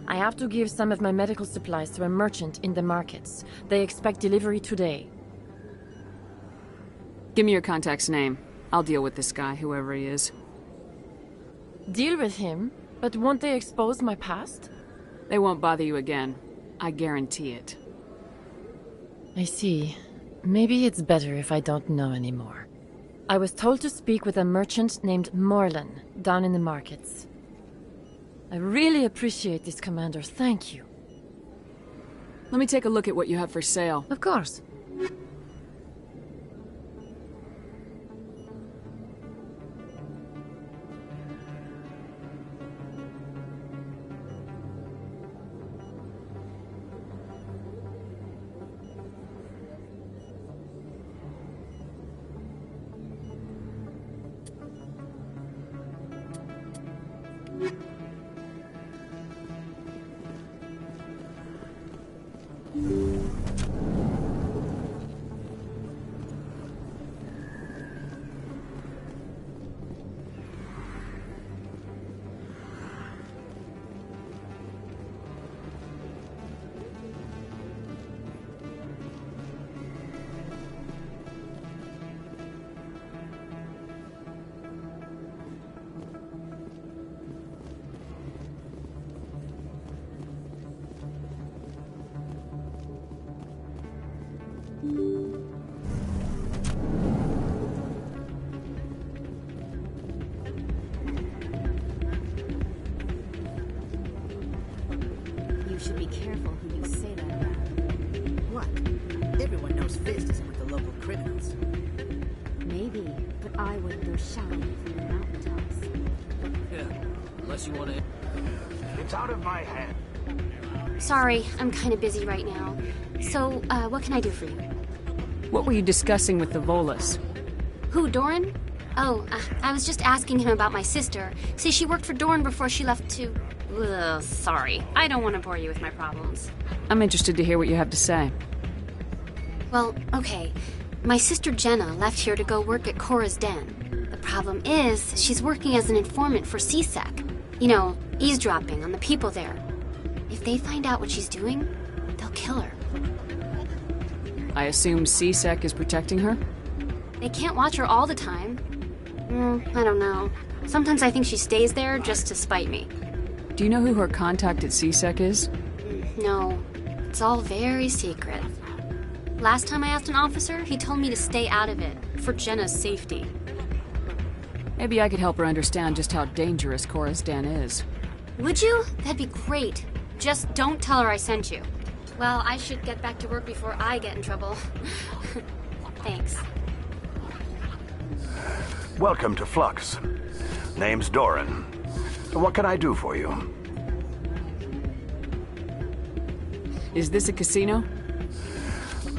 [SPEAKER 1] I have to give some of my medical supplies to a merchant in the markets. They expect delivery today.
[SPEAKER 17] Give me your contact's name. I'll deal with this guy, whoever he is.
[SPEAKER 1] Deal with him? But won't they expose my past?
[SPEAKER 17] They won't bother you again. I guarantee it.
[SPEAKER 1] I see. Maybe it's better if I don't know anymore. I was told to speak with a merchant named Morlan, down in the markets. I really appreciate this, Commander. Thank you.
[SPEAKER 17] Let me take a look at what you have for sale.
[SPEAKER 1] Of course.
[SPEAKER 4] You should be careful who you say that about. What? Everyone knows Fist isn't with the local criminals.
[SPEAKER 10] Maybe, but I wouldn't go shouting from the mountaintops.
[SPEAKER 23] Yeah, unless you want to...
[SPEAKER 22] It's out of my hand.
[SPEAKER 4] Sorry, I'm kind of busy right now. So, what can I do for you?
[SPEAKER 17] What were you discussing with the Volus?
[SPEAKER 4] Who, Doran? Oh, I was just asking him about my sister. See, she worked for Doran before she left to... Ugh, sorry. I don't want to bore you with my problems.
[SPEAKER 17] I'm interested to hear what you have to say.
[SPEAKER 4] Well, okay. My sister Jenna left here to go work at Cora's Den. The problem is, she's working as an informant for C-Sec. You know, eavesdropping on the people there. If they find out what she's doing, they'll kill her.
[SPEAKER 17] I assume C-Sec is protecting her?
[SPEAKER 4] They can't watch her all the time. I don't know. Sometimes I think she stays there just to spite me.
[SPEAKER 17] Do you know who her contact at C-Sec is?
[SPEAKER 4] No. It's all very secret. Last time I asked an officer, he told me to stay out of it, for Jenna's safety.
[SPEAKER 17] Maybe I could help her understand just how dangerous Cora's Den is.
[SPEAKER 4] Would you? That'd be great. Just don't tell her I sent you. Well, I should get back to work before I get in trouble. Thanks.
[SPEAKER 22] Welcome to Flux. Name's Doran. What can I do for you?
[SPEAKER 17] Is this a casino?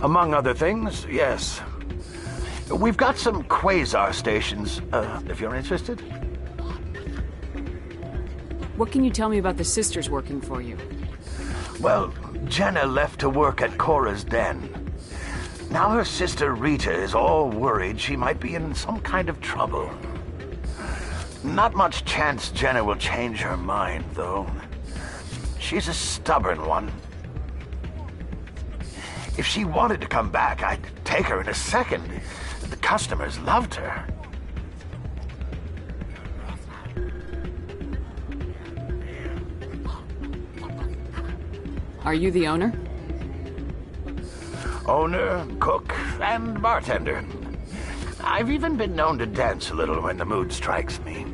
[SPEAKER 22] Among other things, yes. We've got some quasar stations, if you're interested.
[SPEAKER 17] What can you tell me about the sisters working for you?
[SPEAKER 22] Well, Jenna left to work at Cora's Den. Now her sister Rita is all worried she might be in some kind of trouble. Not much chance Jenna will change her mind, though. She's a stubborn one. If she wanted to come back, I'd take her in a second. The customers loved her.
[SPEAKER 17] Are you the owner?
[SPEAKER 3] Owner, cook, and bartender. I've even been known to dance a little when the mood strikes me.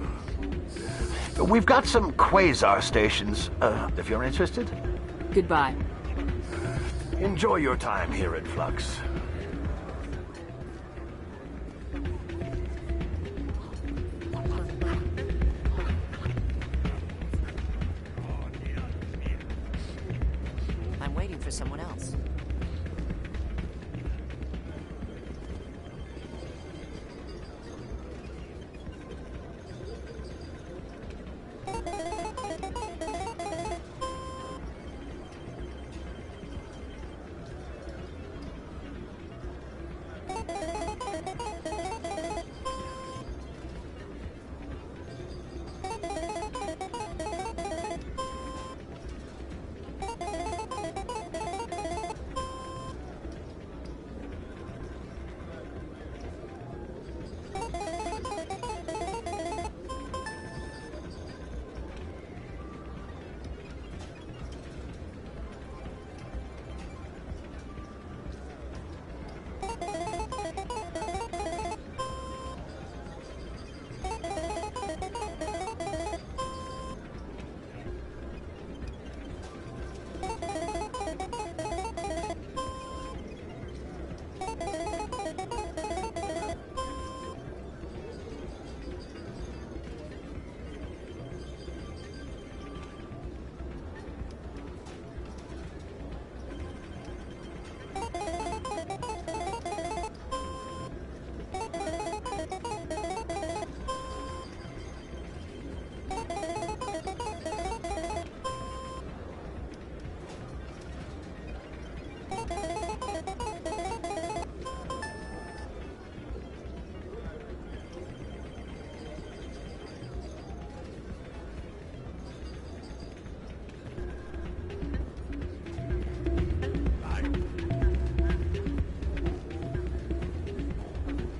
[SPEAKER 3] We've got some quasar stations, if you're interested.
[SPEAKER 17] Goodbye.
[SPEAKER 3] Enjoy your time here at Flux.
[SPEAKER 5] I'm waiting for someone else.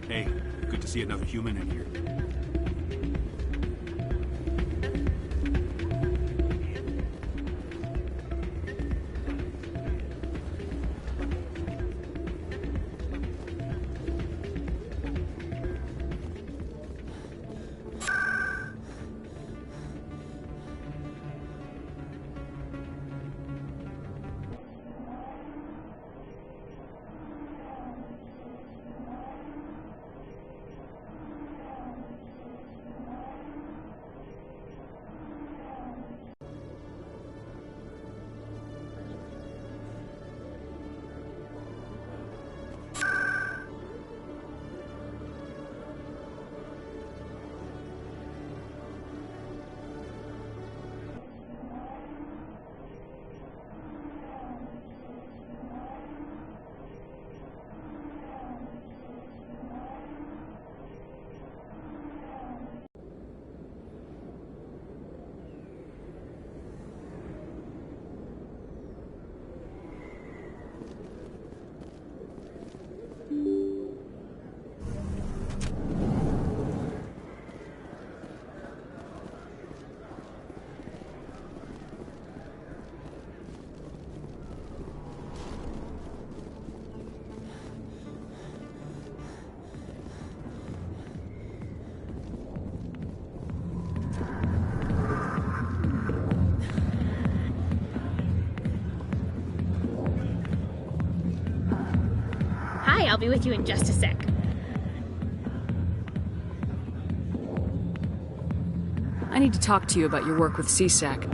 [SPEAKER 9] Hey, good to see another human in here.
[SPEAKER 24] I'll be with you in just a sec.
[SPEAKER 17] I need to talk to you about your work with CSAC.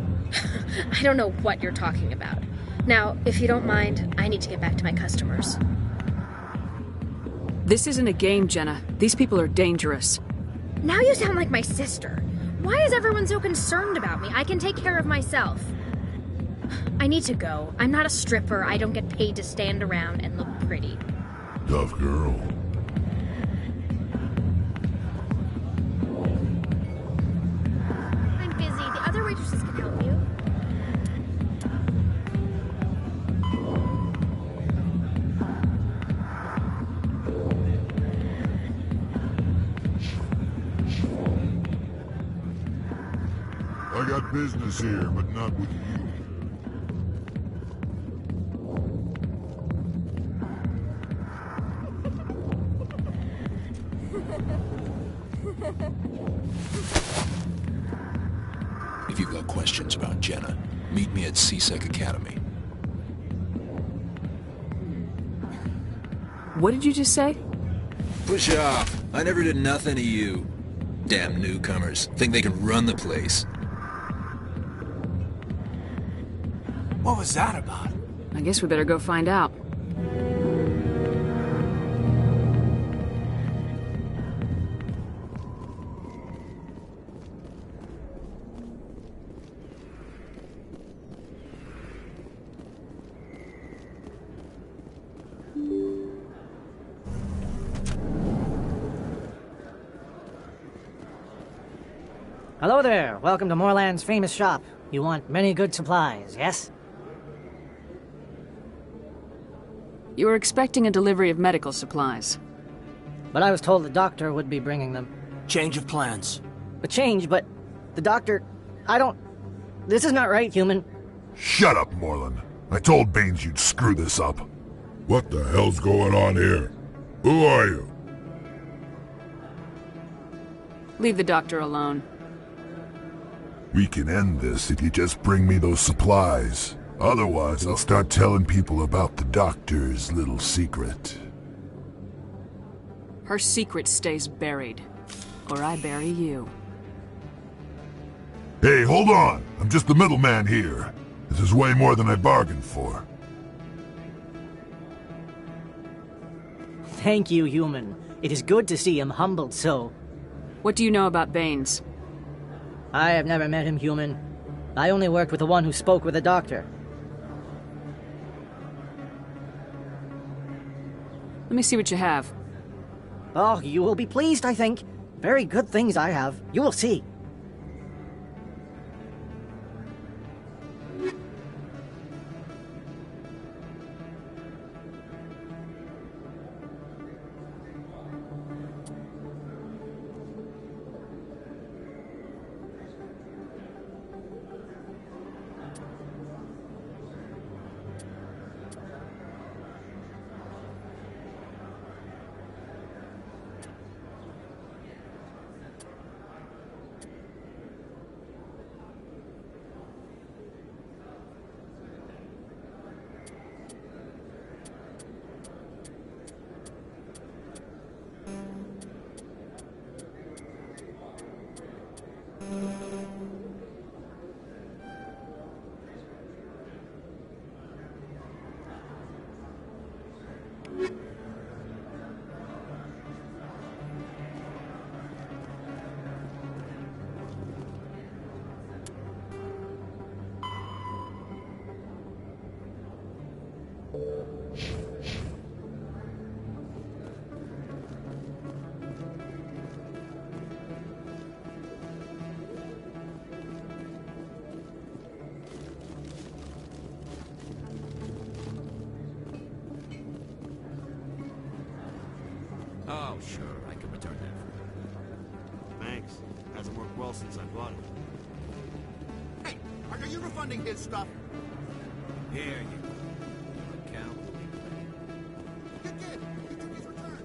[SPEAKER 24] I don't know what you're talking about. Now, if you don't mind, I need to get back to my customers.
[SPEAKER 17] This isn't a game, Jenna. These people are dangerous.
[SPEAKER 24] Now you sound like my sister. Why is everyone so concerned about me? I can take care of myself. I need to go. I'm not a stripper. I don't get paid to stand around and look pretty.
[SPEAKER 6] Tough girl.
[SPEAKER 24] I'm busy. The other waitresses can help you.
[SPEAKER 6] I got business here, but not with you.
[SPEAKER 5] If you've got questions about Jenna, meet me at CSEC Academy.
[SPEAKER 17] What did you just say?
[SPEAKER 5] Push off. I never did nothing to you. Damn newcomers. Think they can run the place.
[SPEAKER 8] What was that about?
[SPEAKER 17] I guess we better go find out.
[SPEAKER 11] Hello there. Welcome to Moorland's famous shop. You want many good supplies, yes?
[SPEAKER 17] You were expecting a delivery of medical supplies.
[SPEAKER 11] But I was told the doctor would be bringing them.
[SPEAKER 8] Change of plans.
[SPEAKER 11] A change, but the doctor... This is not right, human.
[SPEAKER 6] Shut up, Moorland. I told Baines you'd screw this up. What the hell's going on here? Who are you?
[SPEAKER 17] Leave the doctor alone.
[SPEAKER 6] We can end this if you just bring me those supplies. Otherwise, I'll start telling people about the doctor's little secret.
[SPEAKER 17] Her secret stays buried. Or I bury you.
[SPEAKER 6] Hey, hold on! I'm just the middleman here. This is way more than I bargained for.
[SPEAKER 11] Thank you, human. It is good to see him humbled so.
[SPEAKER 17] What do you know about Baines?
[SPEAKER 11] I have never met him, human. I only worked with the one who spoke with the doctor.
[SPEAKER 17] Let me see what you have.
[SPEAKER 11] Oh, you will be pleased, I think. Very good things I have. You will see.
[SPEAKER 22] Oh, sure, I can return that. Thanks. Hasn't worked well since I bought it.
[SPEAKER 12] Hey, are you refunding his stuff?
[SPEAKER 22] Here you go. Account.
[SPEAKER 12] You did. You took his return.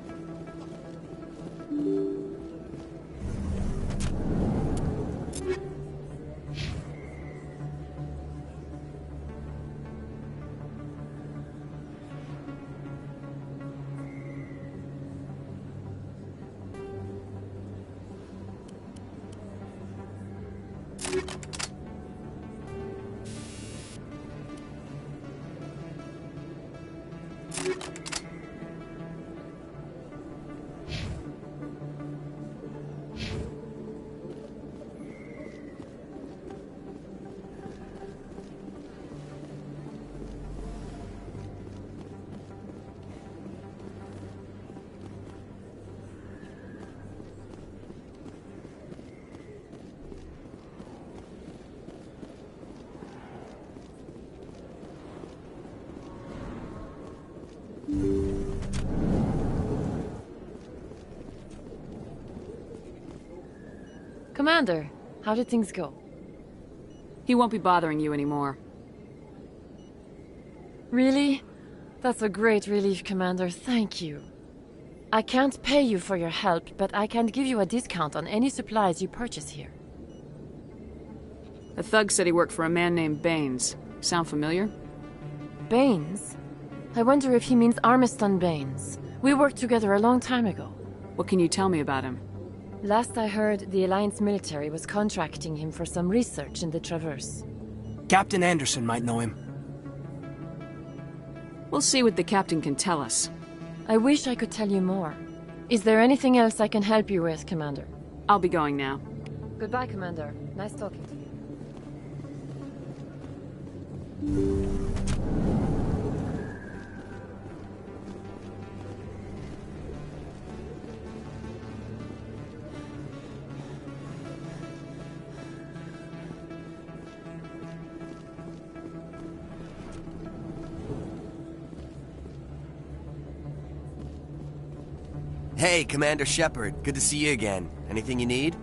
[SPEAKER 1] Commander, how did things go?
[SPEAKER 17] He won't be bothering you anymore.
[SPEAKER 1] Really? That's a great relief, Commander. Thank you. I can't pay you for your help, but I can give you a discount on any supplies you purchase here.
[SPEAKER 17] A thug said he worked for a man named Baines. Sound familiar?
[SPEAKER 1] Baines? I wonder if he means Armiston Baines. We worked together a long time ago.
[SPEAKER 17] What can you tell me about him?
[SPEAKER 1] Last I heard, the Alliance military was contracting him for some research in the Traverse.
[SPEAKER 8] Captain Anderson might know him.
[SPEAKER 17] We'll see what the captain can tell us.
[SPEAKER 1] I wish I could tell you more. Is there anything else I can help you with, Commander?
[SPEAKER 17] I'll be going now.
[SPEAKER 1] Goodbye, Commander. Nice talking to you.
[SPEAKER 2] Hey, Commander Shepard. Good to see you again. Anything you need?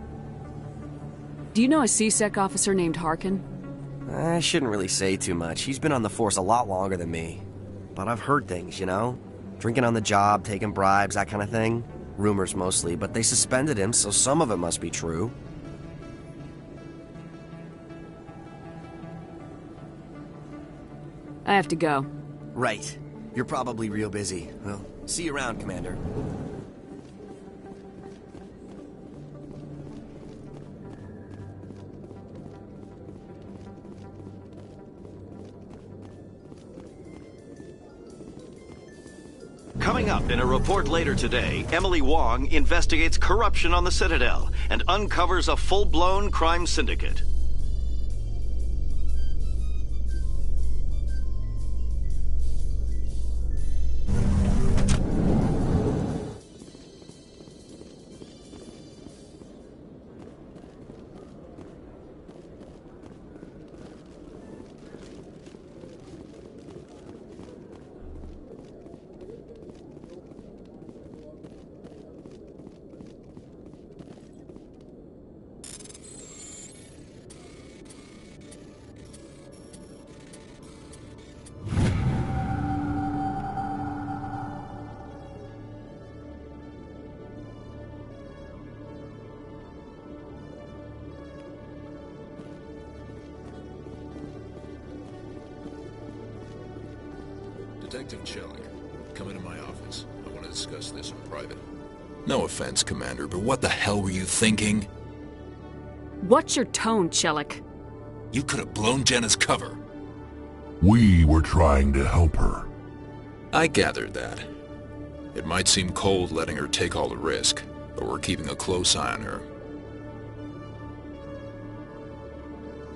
[SPEAKER 17] Do you know a CSEC officer named Harkin?
[SPEAKER 2] I shouldn't really say too much. He's been on the force a lot longer than me. But I've heard things, you know? Drinking on the job, taking bribes, that kind of thing. Rumors mostly, but they suspended him, so some of it must be true.
[SPEAKER 17] I have to go.
[SPEAKER 2] Right. You're probably real busy. Well, see you around, Commander.
[SPEAKER 15] Coming up in a report later today, Emily Wong investigates corruption on the Citadel and uncovers a full-blown crime syndicate.
[SPEAKER 5] Detective Chelik, come into my office. I want to discuss this in private. No offense, Commander, but what the hell were you thinking?
[SPEAKER 17] What's your tone, Chelik?
[SPEAKER 5] You could have blown Jenna's cover.
[SPEAKER 6] We were trying to help her.
[SPEAKER 5] I gathered that. It might seem cold letting her take all the risk, but we're keeping a close eye on her.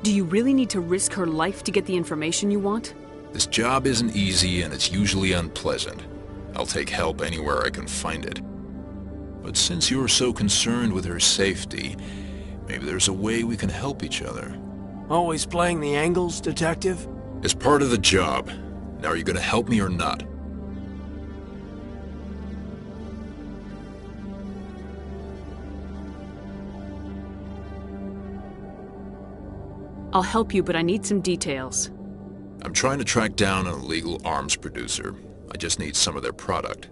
[SPEAKER 17] Do you really need to risk her life to get the information you want?
[SPEAKER 5] This job isn't easy and it's usually unpleasant. I'll take help anywhere I can find it. But since you're so concerned with her safety, maybe there's a way we can help each other.
[SPEAKER 8] Always playing the angles, Detective?
[SPEAKER 5] It's part of the job. Now are you gonna help me or not?
[SPEAKER 17] I'll help you, but I need some details.
[SPEAKER 5] I'm trying to track down an illegal arms producer. I just need some of their product.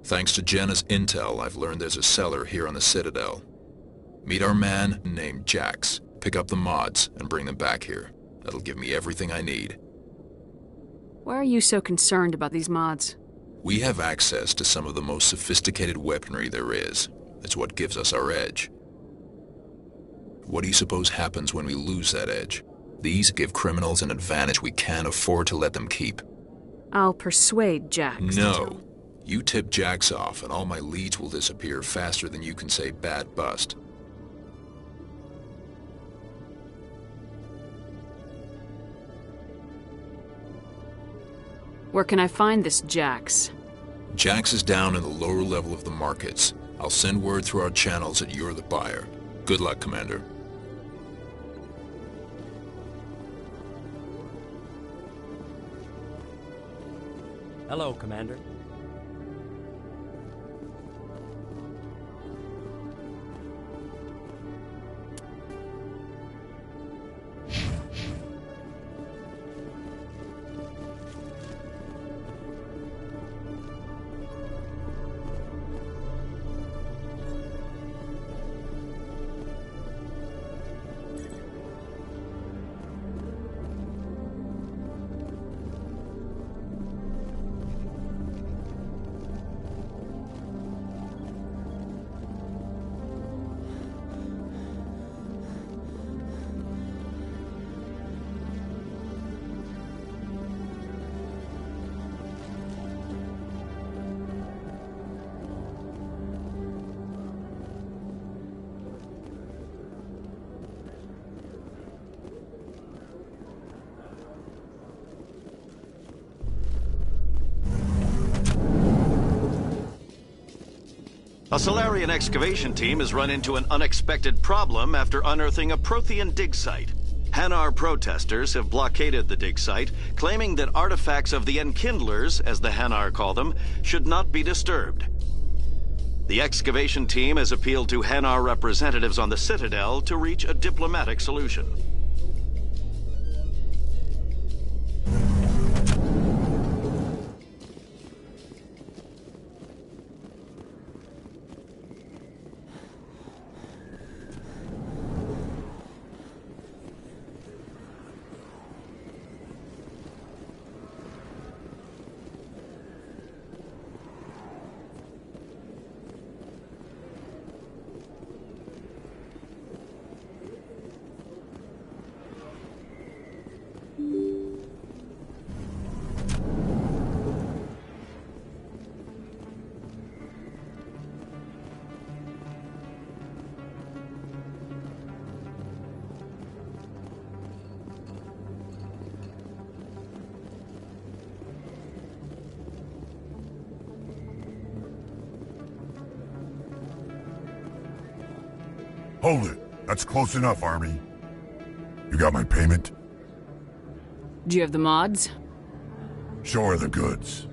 [SPEAKER 5] Thanks to Jenna's intel, I've learned there's a seller here on the Citadel. Meet our man named Jax. Pick up the mods and bring them back here. That'll give me everything I need.
[SPEAKER 17] Why are you so concerned about these mods?
[SPEAKER 5] We have access to some of the most sophisticated weaponry there is. It's what gives us our edge. What do you suppose happens when we lose that edge? These give criminals an advantage we can't afford to let them keep.
[SPEAKER 17] I'll persuade Jax.
[SPEAKER 5] No. You tip Jax off and all my leads will disappear faster than you can say bad bust.
[SPEAKER 17] Where can I find this Jax?
[SPEAKER 5] Jax is down in the lower level of the markets. I'll send word through our channels that you're the buyer. Good luck, Commander.
[SPEAKER 7] Hello, Commander.
[SPEAKER 15] A Salarian excavation team has run into an unexpected problem after unearthing a Prothean dig site. Hanar protesters have blockaded the dig site, claiming that artifacts of the Enkindlers, as the Hanar call them, should not be disturbed. The excavation team has appealed to Hanar representatives on the Citadel to reach a diplomatic solution.
[SPEAKER 6] Hold it. That's close enough, Army. You got my payment?
[SPEAKER 17] Do you have the mods?
[SPEAKER 6] Show her the goods.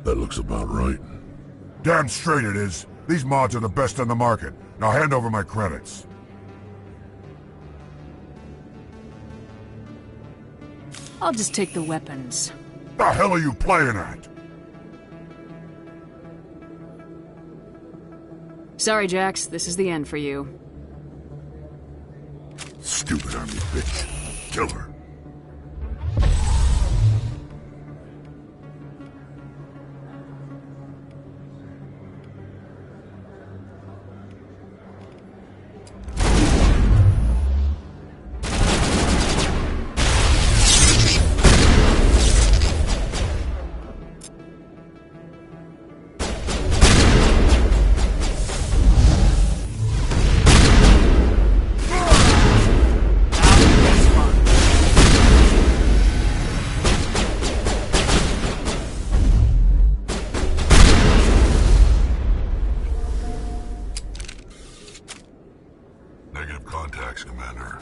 [SPEAKER 6] That looks about right. Damn straight it is. These mods are the best on the market. Now hand over my credits.
[SPEAKER 17] I'll just take the weapons.
[SPEAKER 6] The hell are you playing at?
[SPEAKER 17] Sorry, Jax. This is the end for you.
[SPEAKER 6] Stupid Army bitch. Kill her. Negative contacts, Commander.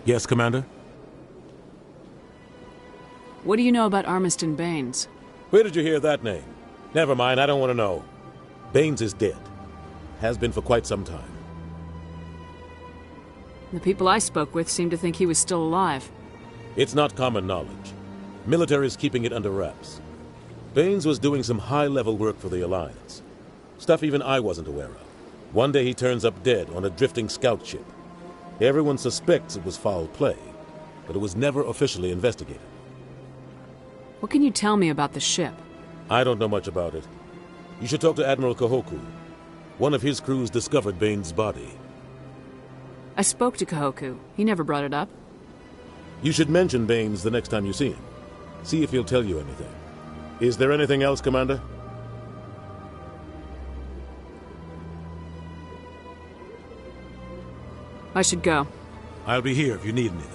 [SPEAKER 19] Yes, Commander?
[SPEAKER 17] What do you know about Armiston Baines?
[SPEAKER 19] Where did you hear that name? Never mind, I don't want to know. Baines is dead. Has been for quite some time.
[SPEAKER 17] The people I spoke with seemed to think he was still alive.
[SPEAKER 19] It's not common knowledge. Military is keeping it under wraps. Baines was doing some high-level work for the Alliance. Stuff even I wasn't aware of. One day he turns up dead on a drifting scout ship. Everyone suspects it was foul play, but it was never officially investigated.
[SPEAKER 17] What can you tell me about the ship?
[SPEAKER 19] I don't know much about it. You should talk to Admiral Kahoku. One of his crews discovered Baines' body.
[SPEAKER 17] I spoke to Kahoku. He never brought it up.
[SPEAKER 19] You should mention Baines the next time you see him. See if he'll tell you anything. Is there anything else, Commander?
[SPEAKER 17] I should go.
[SPEAKER 19] I'll be here if you need anything.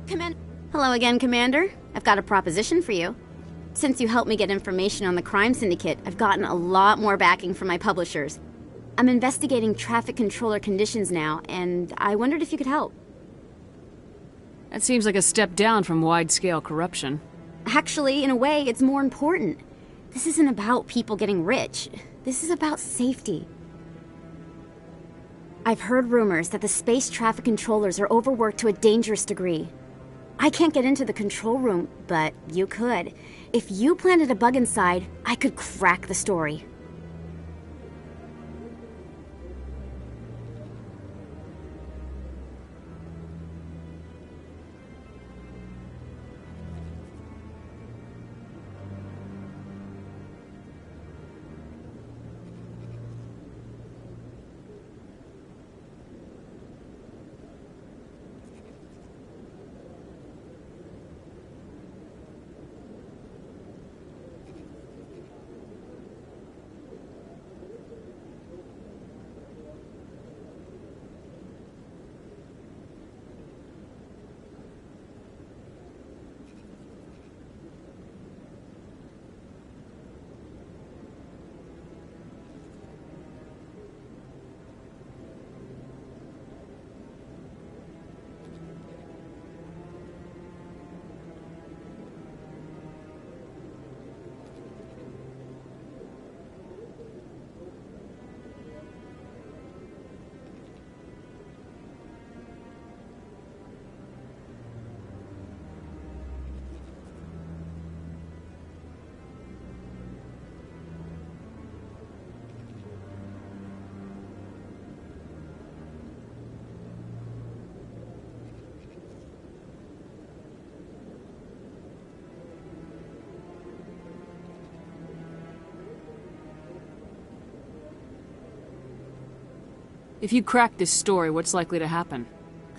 [SPEAKER 13] Hello again, Commander. I've got a proposition for you. Since you helped me get information on the crime syndicate, I've gotten a lot more backing from my publishers. I'm investigating traffic controller conditions now, and I wondered if you could help.
[SPEAKER 17] That seems like a step down from wide-scale corruption.
[SPEAKER 13] Actually, in a way, it's more important. This isn't about people getting rich. This is about safety. I've heard rumors that the space traffic controllers are overworked to a dangerous degree. I can't get into the control room, but you could. If you planted a bug inside, I could crack the story.
[SPEAKER 17] If you crack this story, what's likely to happen?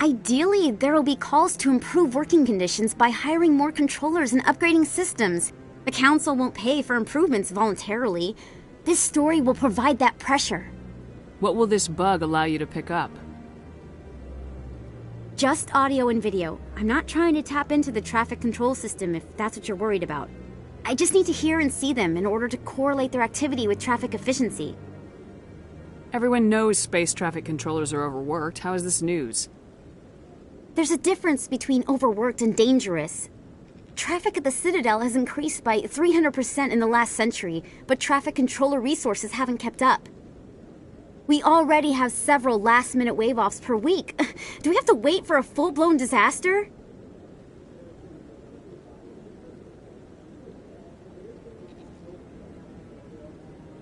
[SPEAKER 13] Ideally, there will be calls to improve working conditions by hiring more controllers and upgrading systems. The Council won't pay for improvements voluntarily. This story will provide that pressure.
[SPEAKER 17] What will this bug allow you to pick up?
[SPEAKER 13] Just audio and video. I'm not trying to tap into the traffic control system if that's what you're worried about. I just need to hear and see them in order to correlate their activity with traffic efficiency.
[SPEAKER 17] Everyone knows space traffic controllers are overworked. How is this news?
[SPEAKER 13] There's a difference between overworked and dangerous. Traffic at the Citadel has increased by 300% in the last century, but traffic controller resources haven't kept up. We already have several last-minute wave-offs per week. Do we have to wait for a full-blown disaster?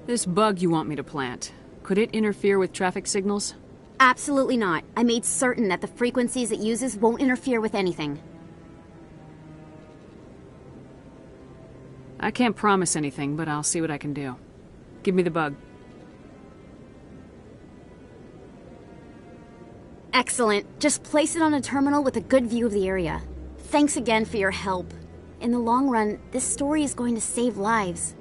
[SPEAKER 17] This bug you want me to plant, could it interfere with traffic signals?
[SPEAKER 13] Absolutely not. I made certain that the frequencies it uses won't interfere with anything.
[SPEAKER 17] I can't promise anything, but I'll see what I can do. Give me the bug.
[SPEAKER 13] Excellent. Just place it on a terminal with a good view of the area. Thanks again for your help. In the long run, this story is going to save lives.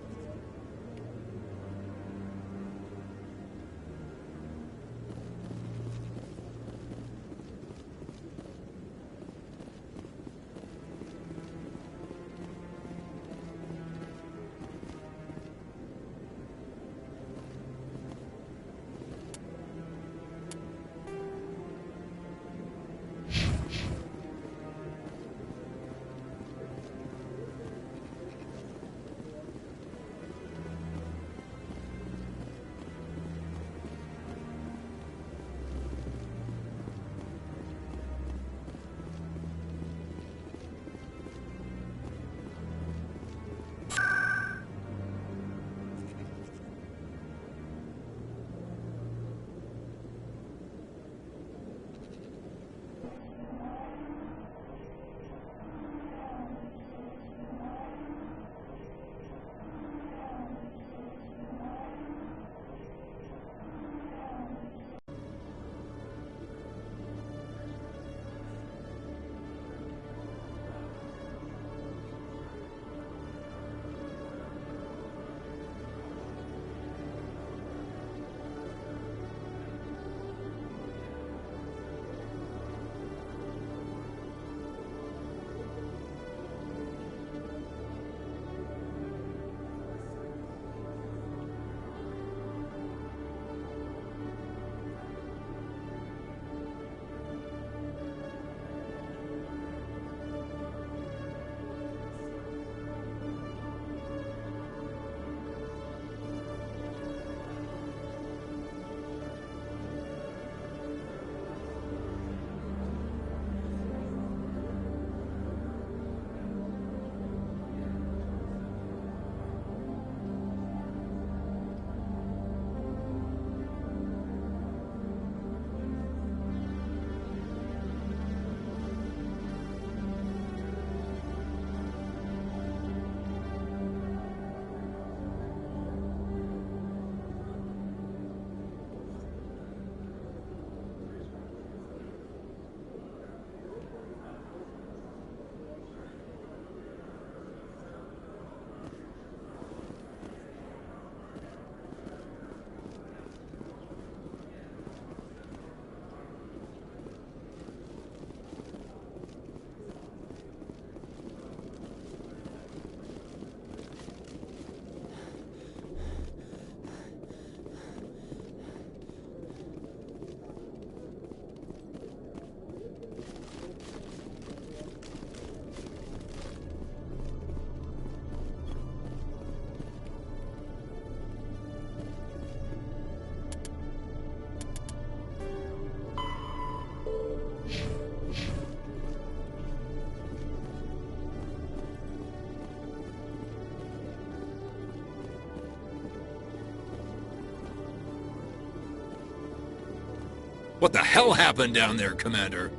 [SPEAKER 5] What the hell happened down there, Commander?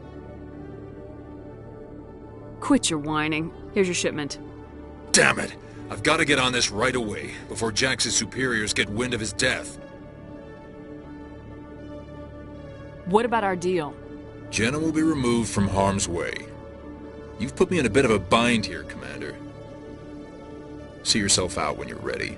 [SPEAKER 17] Quit your whining. Here's your shipment.
[SPEAKER 5] Damn it! I've got to get on this right away, before Jax's superiors get wind of his death.
[SPEAKER 17] What about our deal?
[SPEAKER 5] Jenna will be removed from harm's way. You've put me in a bit of a bind here, Commander. See yourself out when you're ready.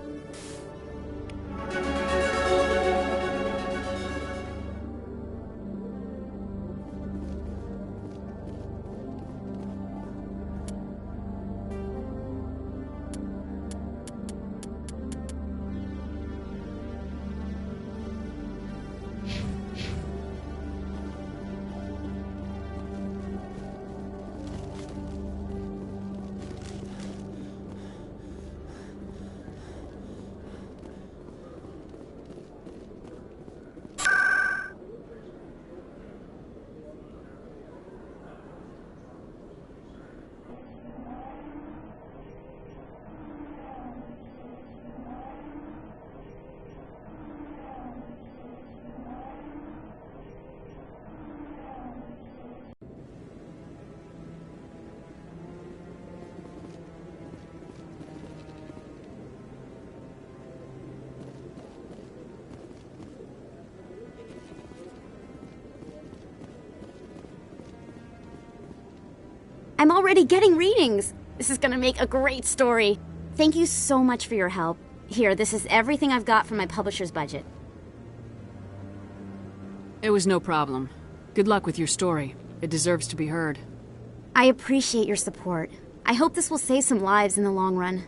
[SPEAKER 13] I'm already getting readings. This is gonna make a great story. Thank you so much for your help. Here, this is everything I've got from my publisher's budget.
[SPEAKER 17] It was no problem. Good luck with your story. It deserves to be heard.
[SPEAKER 13] I appreciate your support. I hope this will save some lives in the long run.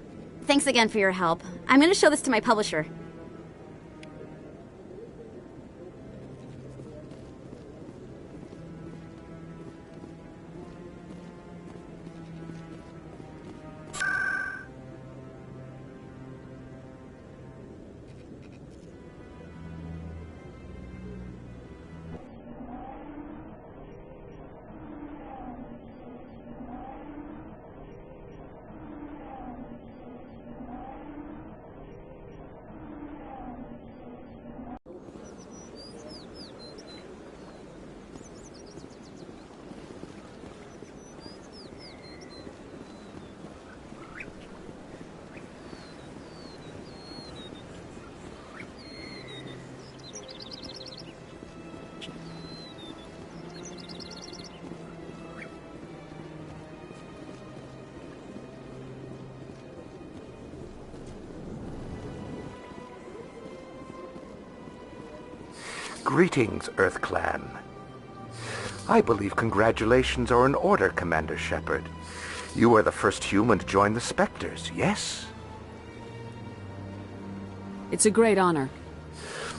[SPEAKER 13] Thanks again for your help. I'm gonna show this to my publisher.
[SPEAKER 3] Greetings, Earth Clan. I believe congratulations are in order, Commander Shepard. You are the first human to join the Spectres, yes?
[SPEAKER 17] It's a great honor.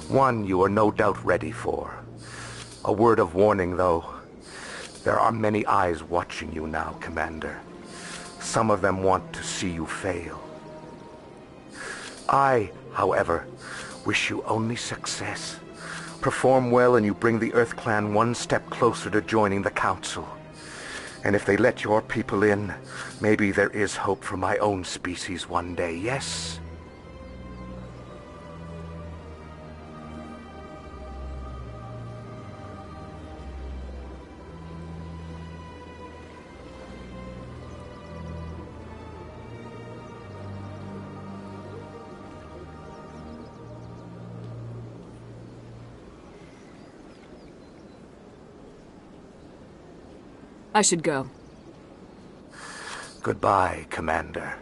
[SPEAKER 3] One you are no doubt ready for. A word of warning, though. There are many eyes watching you now, Commander. Some of them want to see you fail. I, however, wish you only success. Perform well and you bring the Earth Clan one step closer to joining the Council. And if they let your people in, maybe there is hope for my own species one day, yes?
[SPEAKER 17] I should go.
[SPEAKER 3] Goodbye, Commander.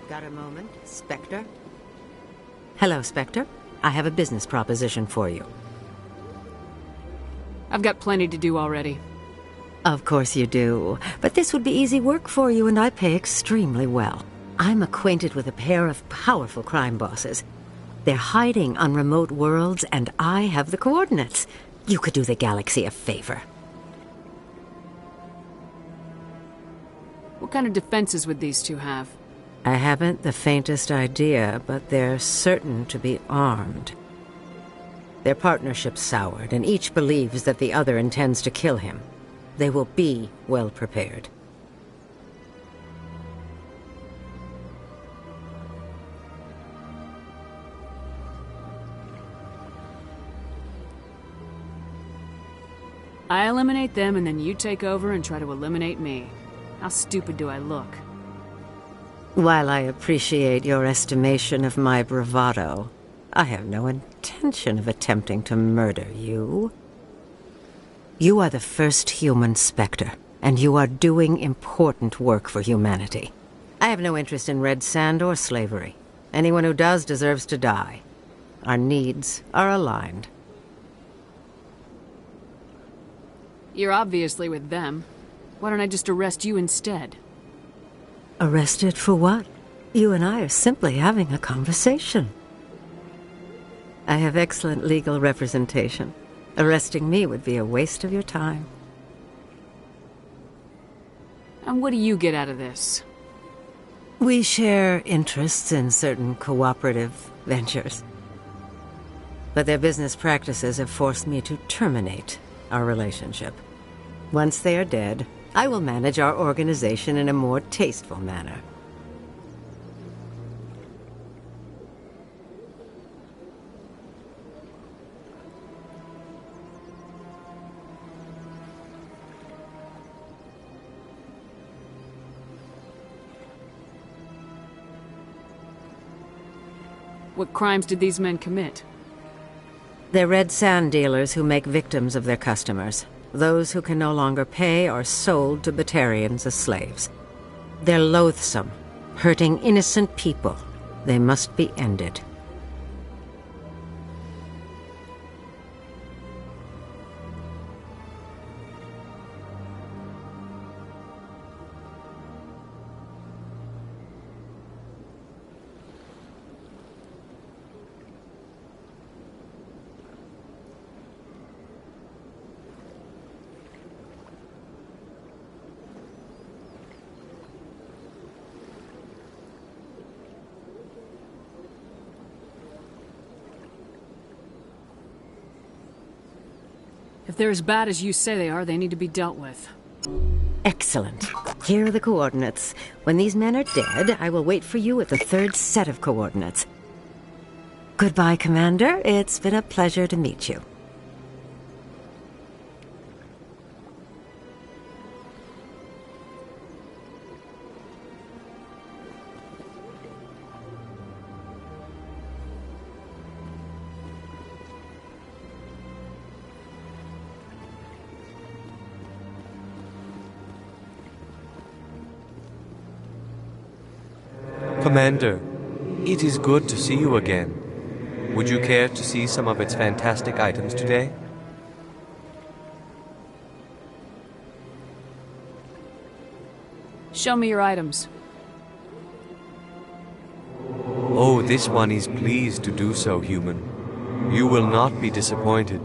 [SPEAKER 14] Got a moment, Spectre? Hello, Spectre. I have a business proposition for you.
[SPEAKER 17] I've got plenty to do already.
[SPEAKER 14] Of course you do. But this would be easy work for you, and I pay extremely well. I'm acquainted with a pair of powerful crime bosses. They're hiding on remote worlds, and I have the coordinates. You could do the galaxy a favor.
[SPEAKER 17] What kind of defenses would these two have?
[SPEAKER 14] I haven't the faintest idea, but they're certain to be armed. Their partnership's soured, and each believes that the other intends to kill him. They will be well prepared.
[SPEAKER 17] I eliminate them, and then you take over and try to eliminate me. How stupid do I look?
[SPEAKER 14] While I appreciate your estimation of my bravado, I have no intention of attempting to murder you. You are the first human Spectre, and you are doing important work for humanity. I have no interest in red sand or slavery. Anyone who does deserves to die. Our needs are aligned.
[SPEAKER 17] You're obviously with them. Why don't I just arrest you instead?
[SPEAKER 14] Arrested for what? You and I are simply having a conversation. I have excellent legal representation. Arresting me would be a waste of your time.
[SPEAKER 17] And what do you get out of this?
[SPEAKER 14] We share interests in certain cooperative ventures. But their business practices have forced me to terminate our relationship. Once they are dead, I will manage our organization in a more tasteful manner.
[SPEAKER 17] What crimes did these men commit?
[SPEAKER 14] They're red sand dealers who make victims of their customers. Those who can no longer pay are sold to Batarians as slaves. They're loathsome, hurting innocent people. They must be ended.
[SPEAKER 17] If they're as bad as you say they are, they need to be dealt with.
[SPEAKER 14] Excellent. Here are the coordinates. When these men are dead, I will wait for you at the third set of coordinates. Goodbye, Commander. It's been a pleasure to meet you.
[SPEAKER 16] Commander, it is good to see you again. Would you care to see some of its fantastic items today?
[SPEAKER 17] Show me your items.
[SPEAKER 16] Oh, this one is pleased to do so, human. You will not be disappointed.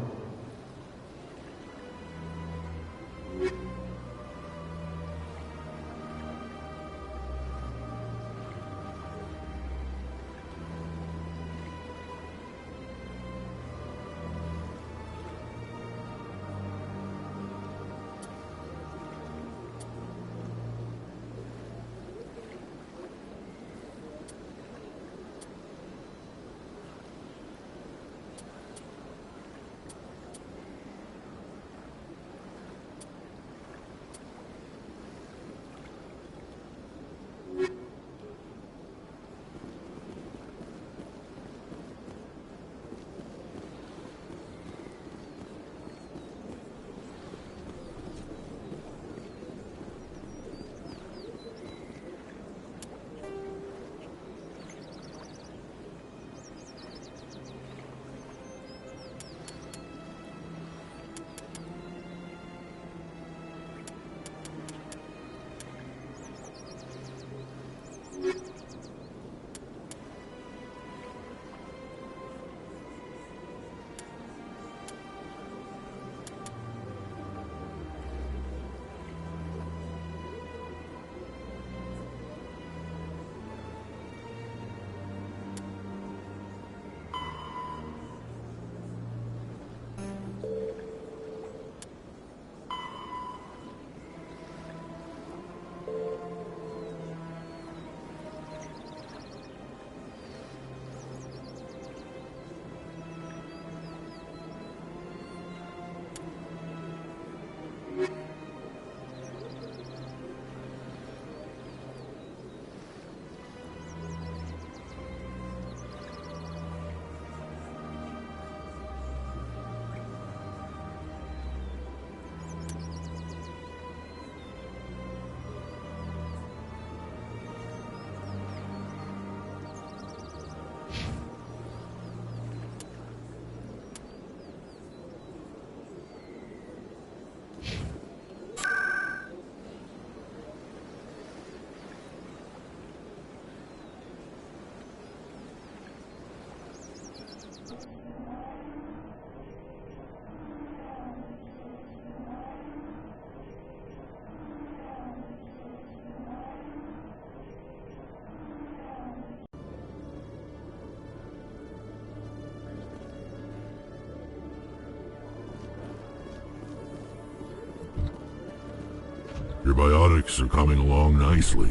[SPEAKER 6] Your biotics are coming along nicely.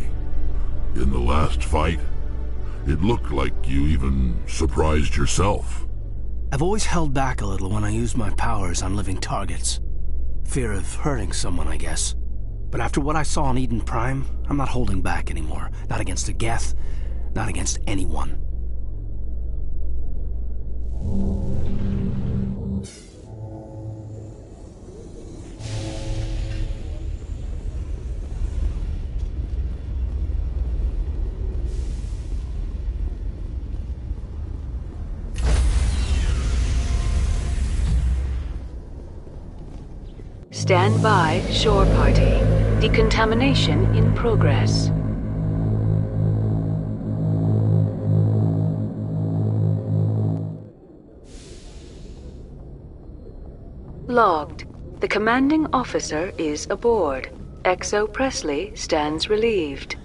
[SPEAKER 6] In the last fight, it looked like you even surprised yourself.
[SPEAKER 8] I've always held back a little when I use my powers on living targets. Fear of hurting someone, I guess. But after what I saw on Eden Prime, I'm not holding back anymore. Not against a Geth, not against anyone.
[SPEAKER 10] Stand by, shore party. Decontamination in progress. Logged. The commanding officer is aboard. XO Presley stands relieved.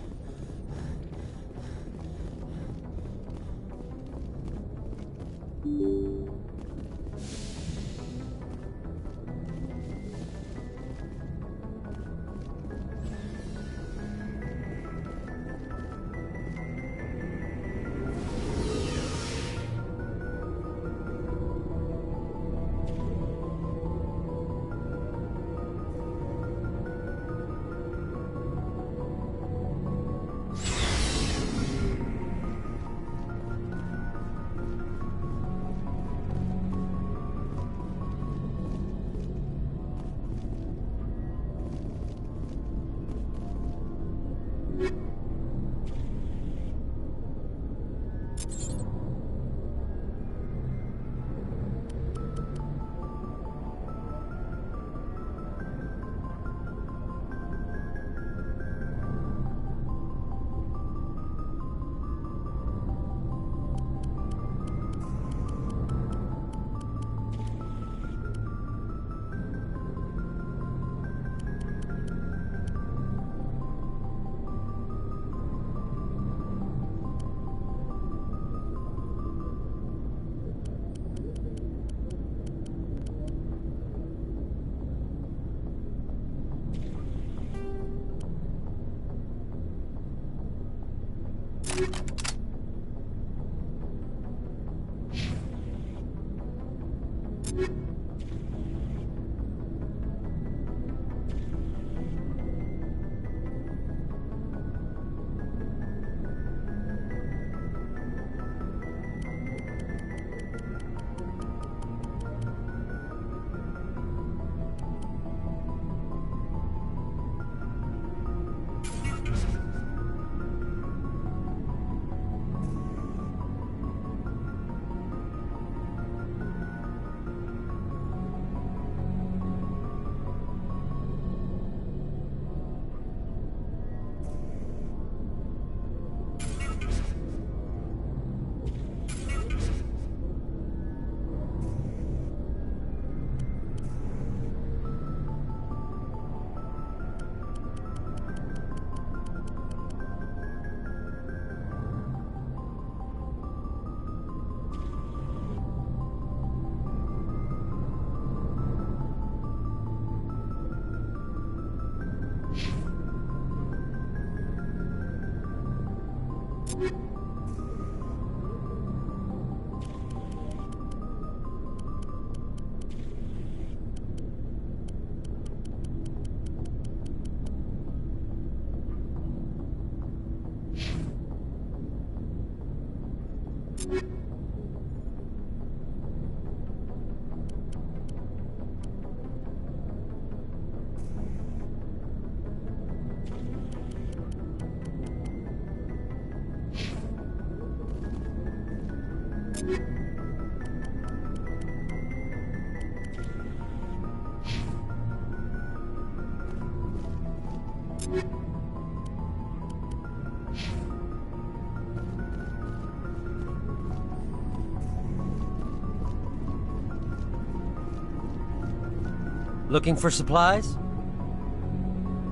[SPEAKER 7] Looking for supplies?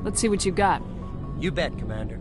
[SPEAKER 17] Let's see what you got.
[SPEAKER 7] You bet, Commander.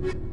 [SPEAKER 22] Saren.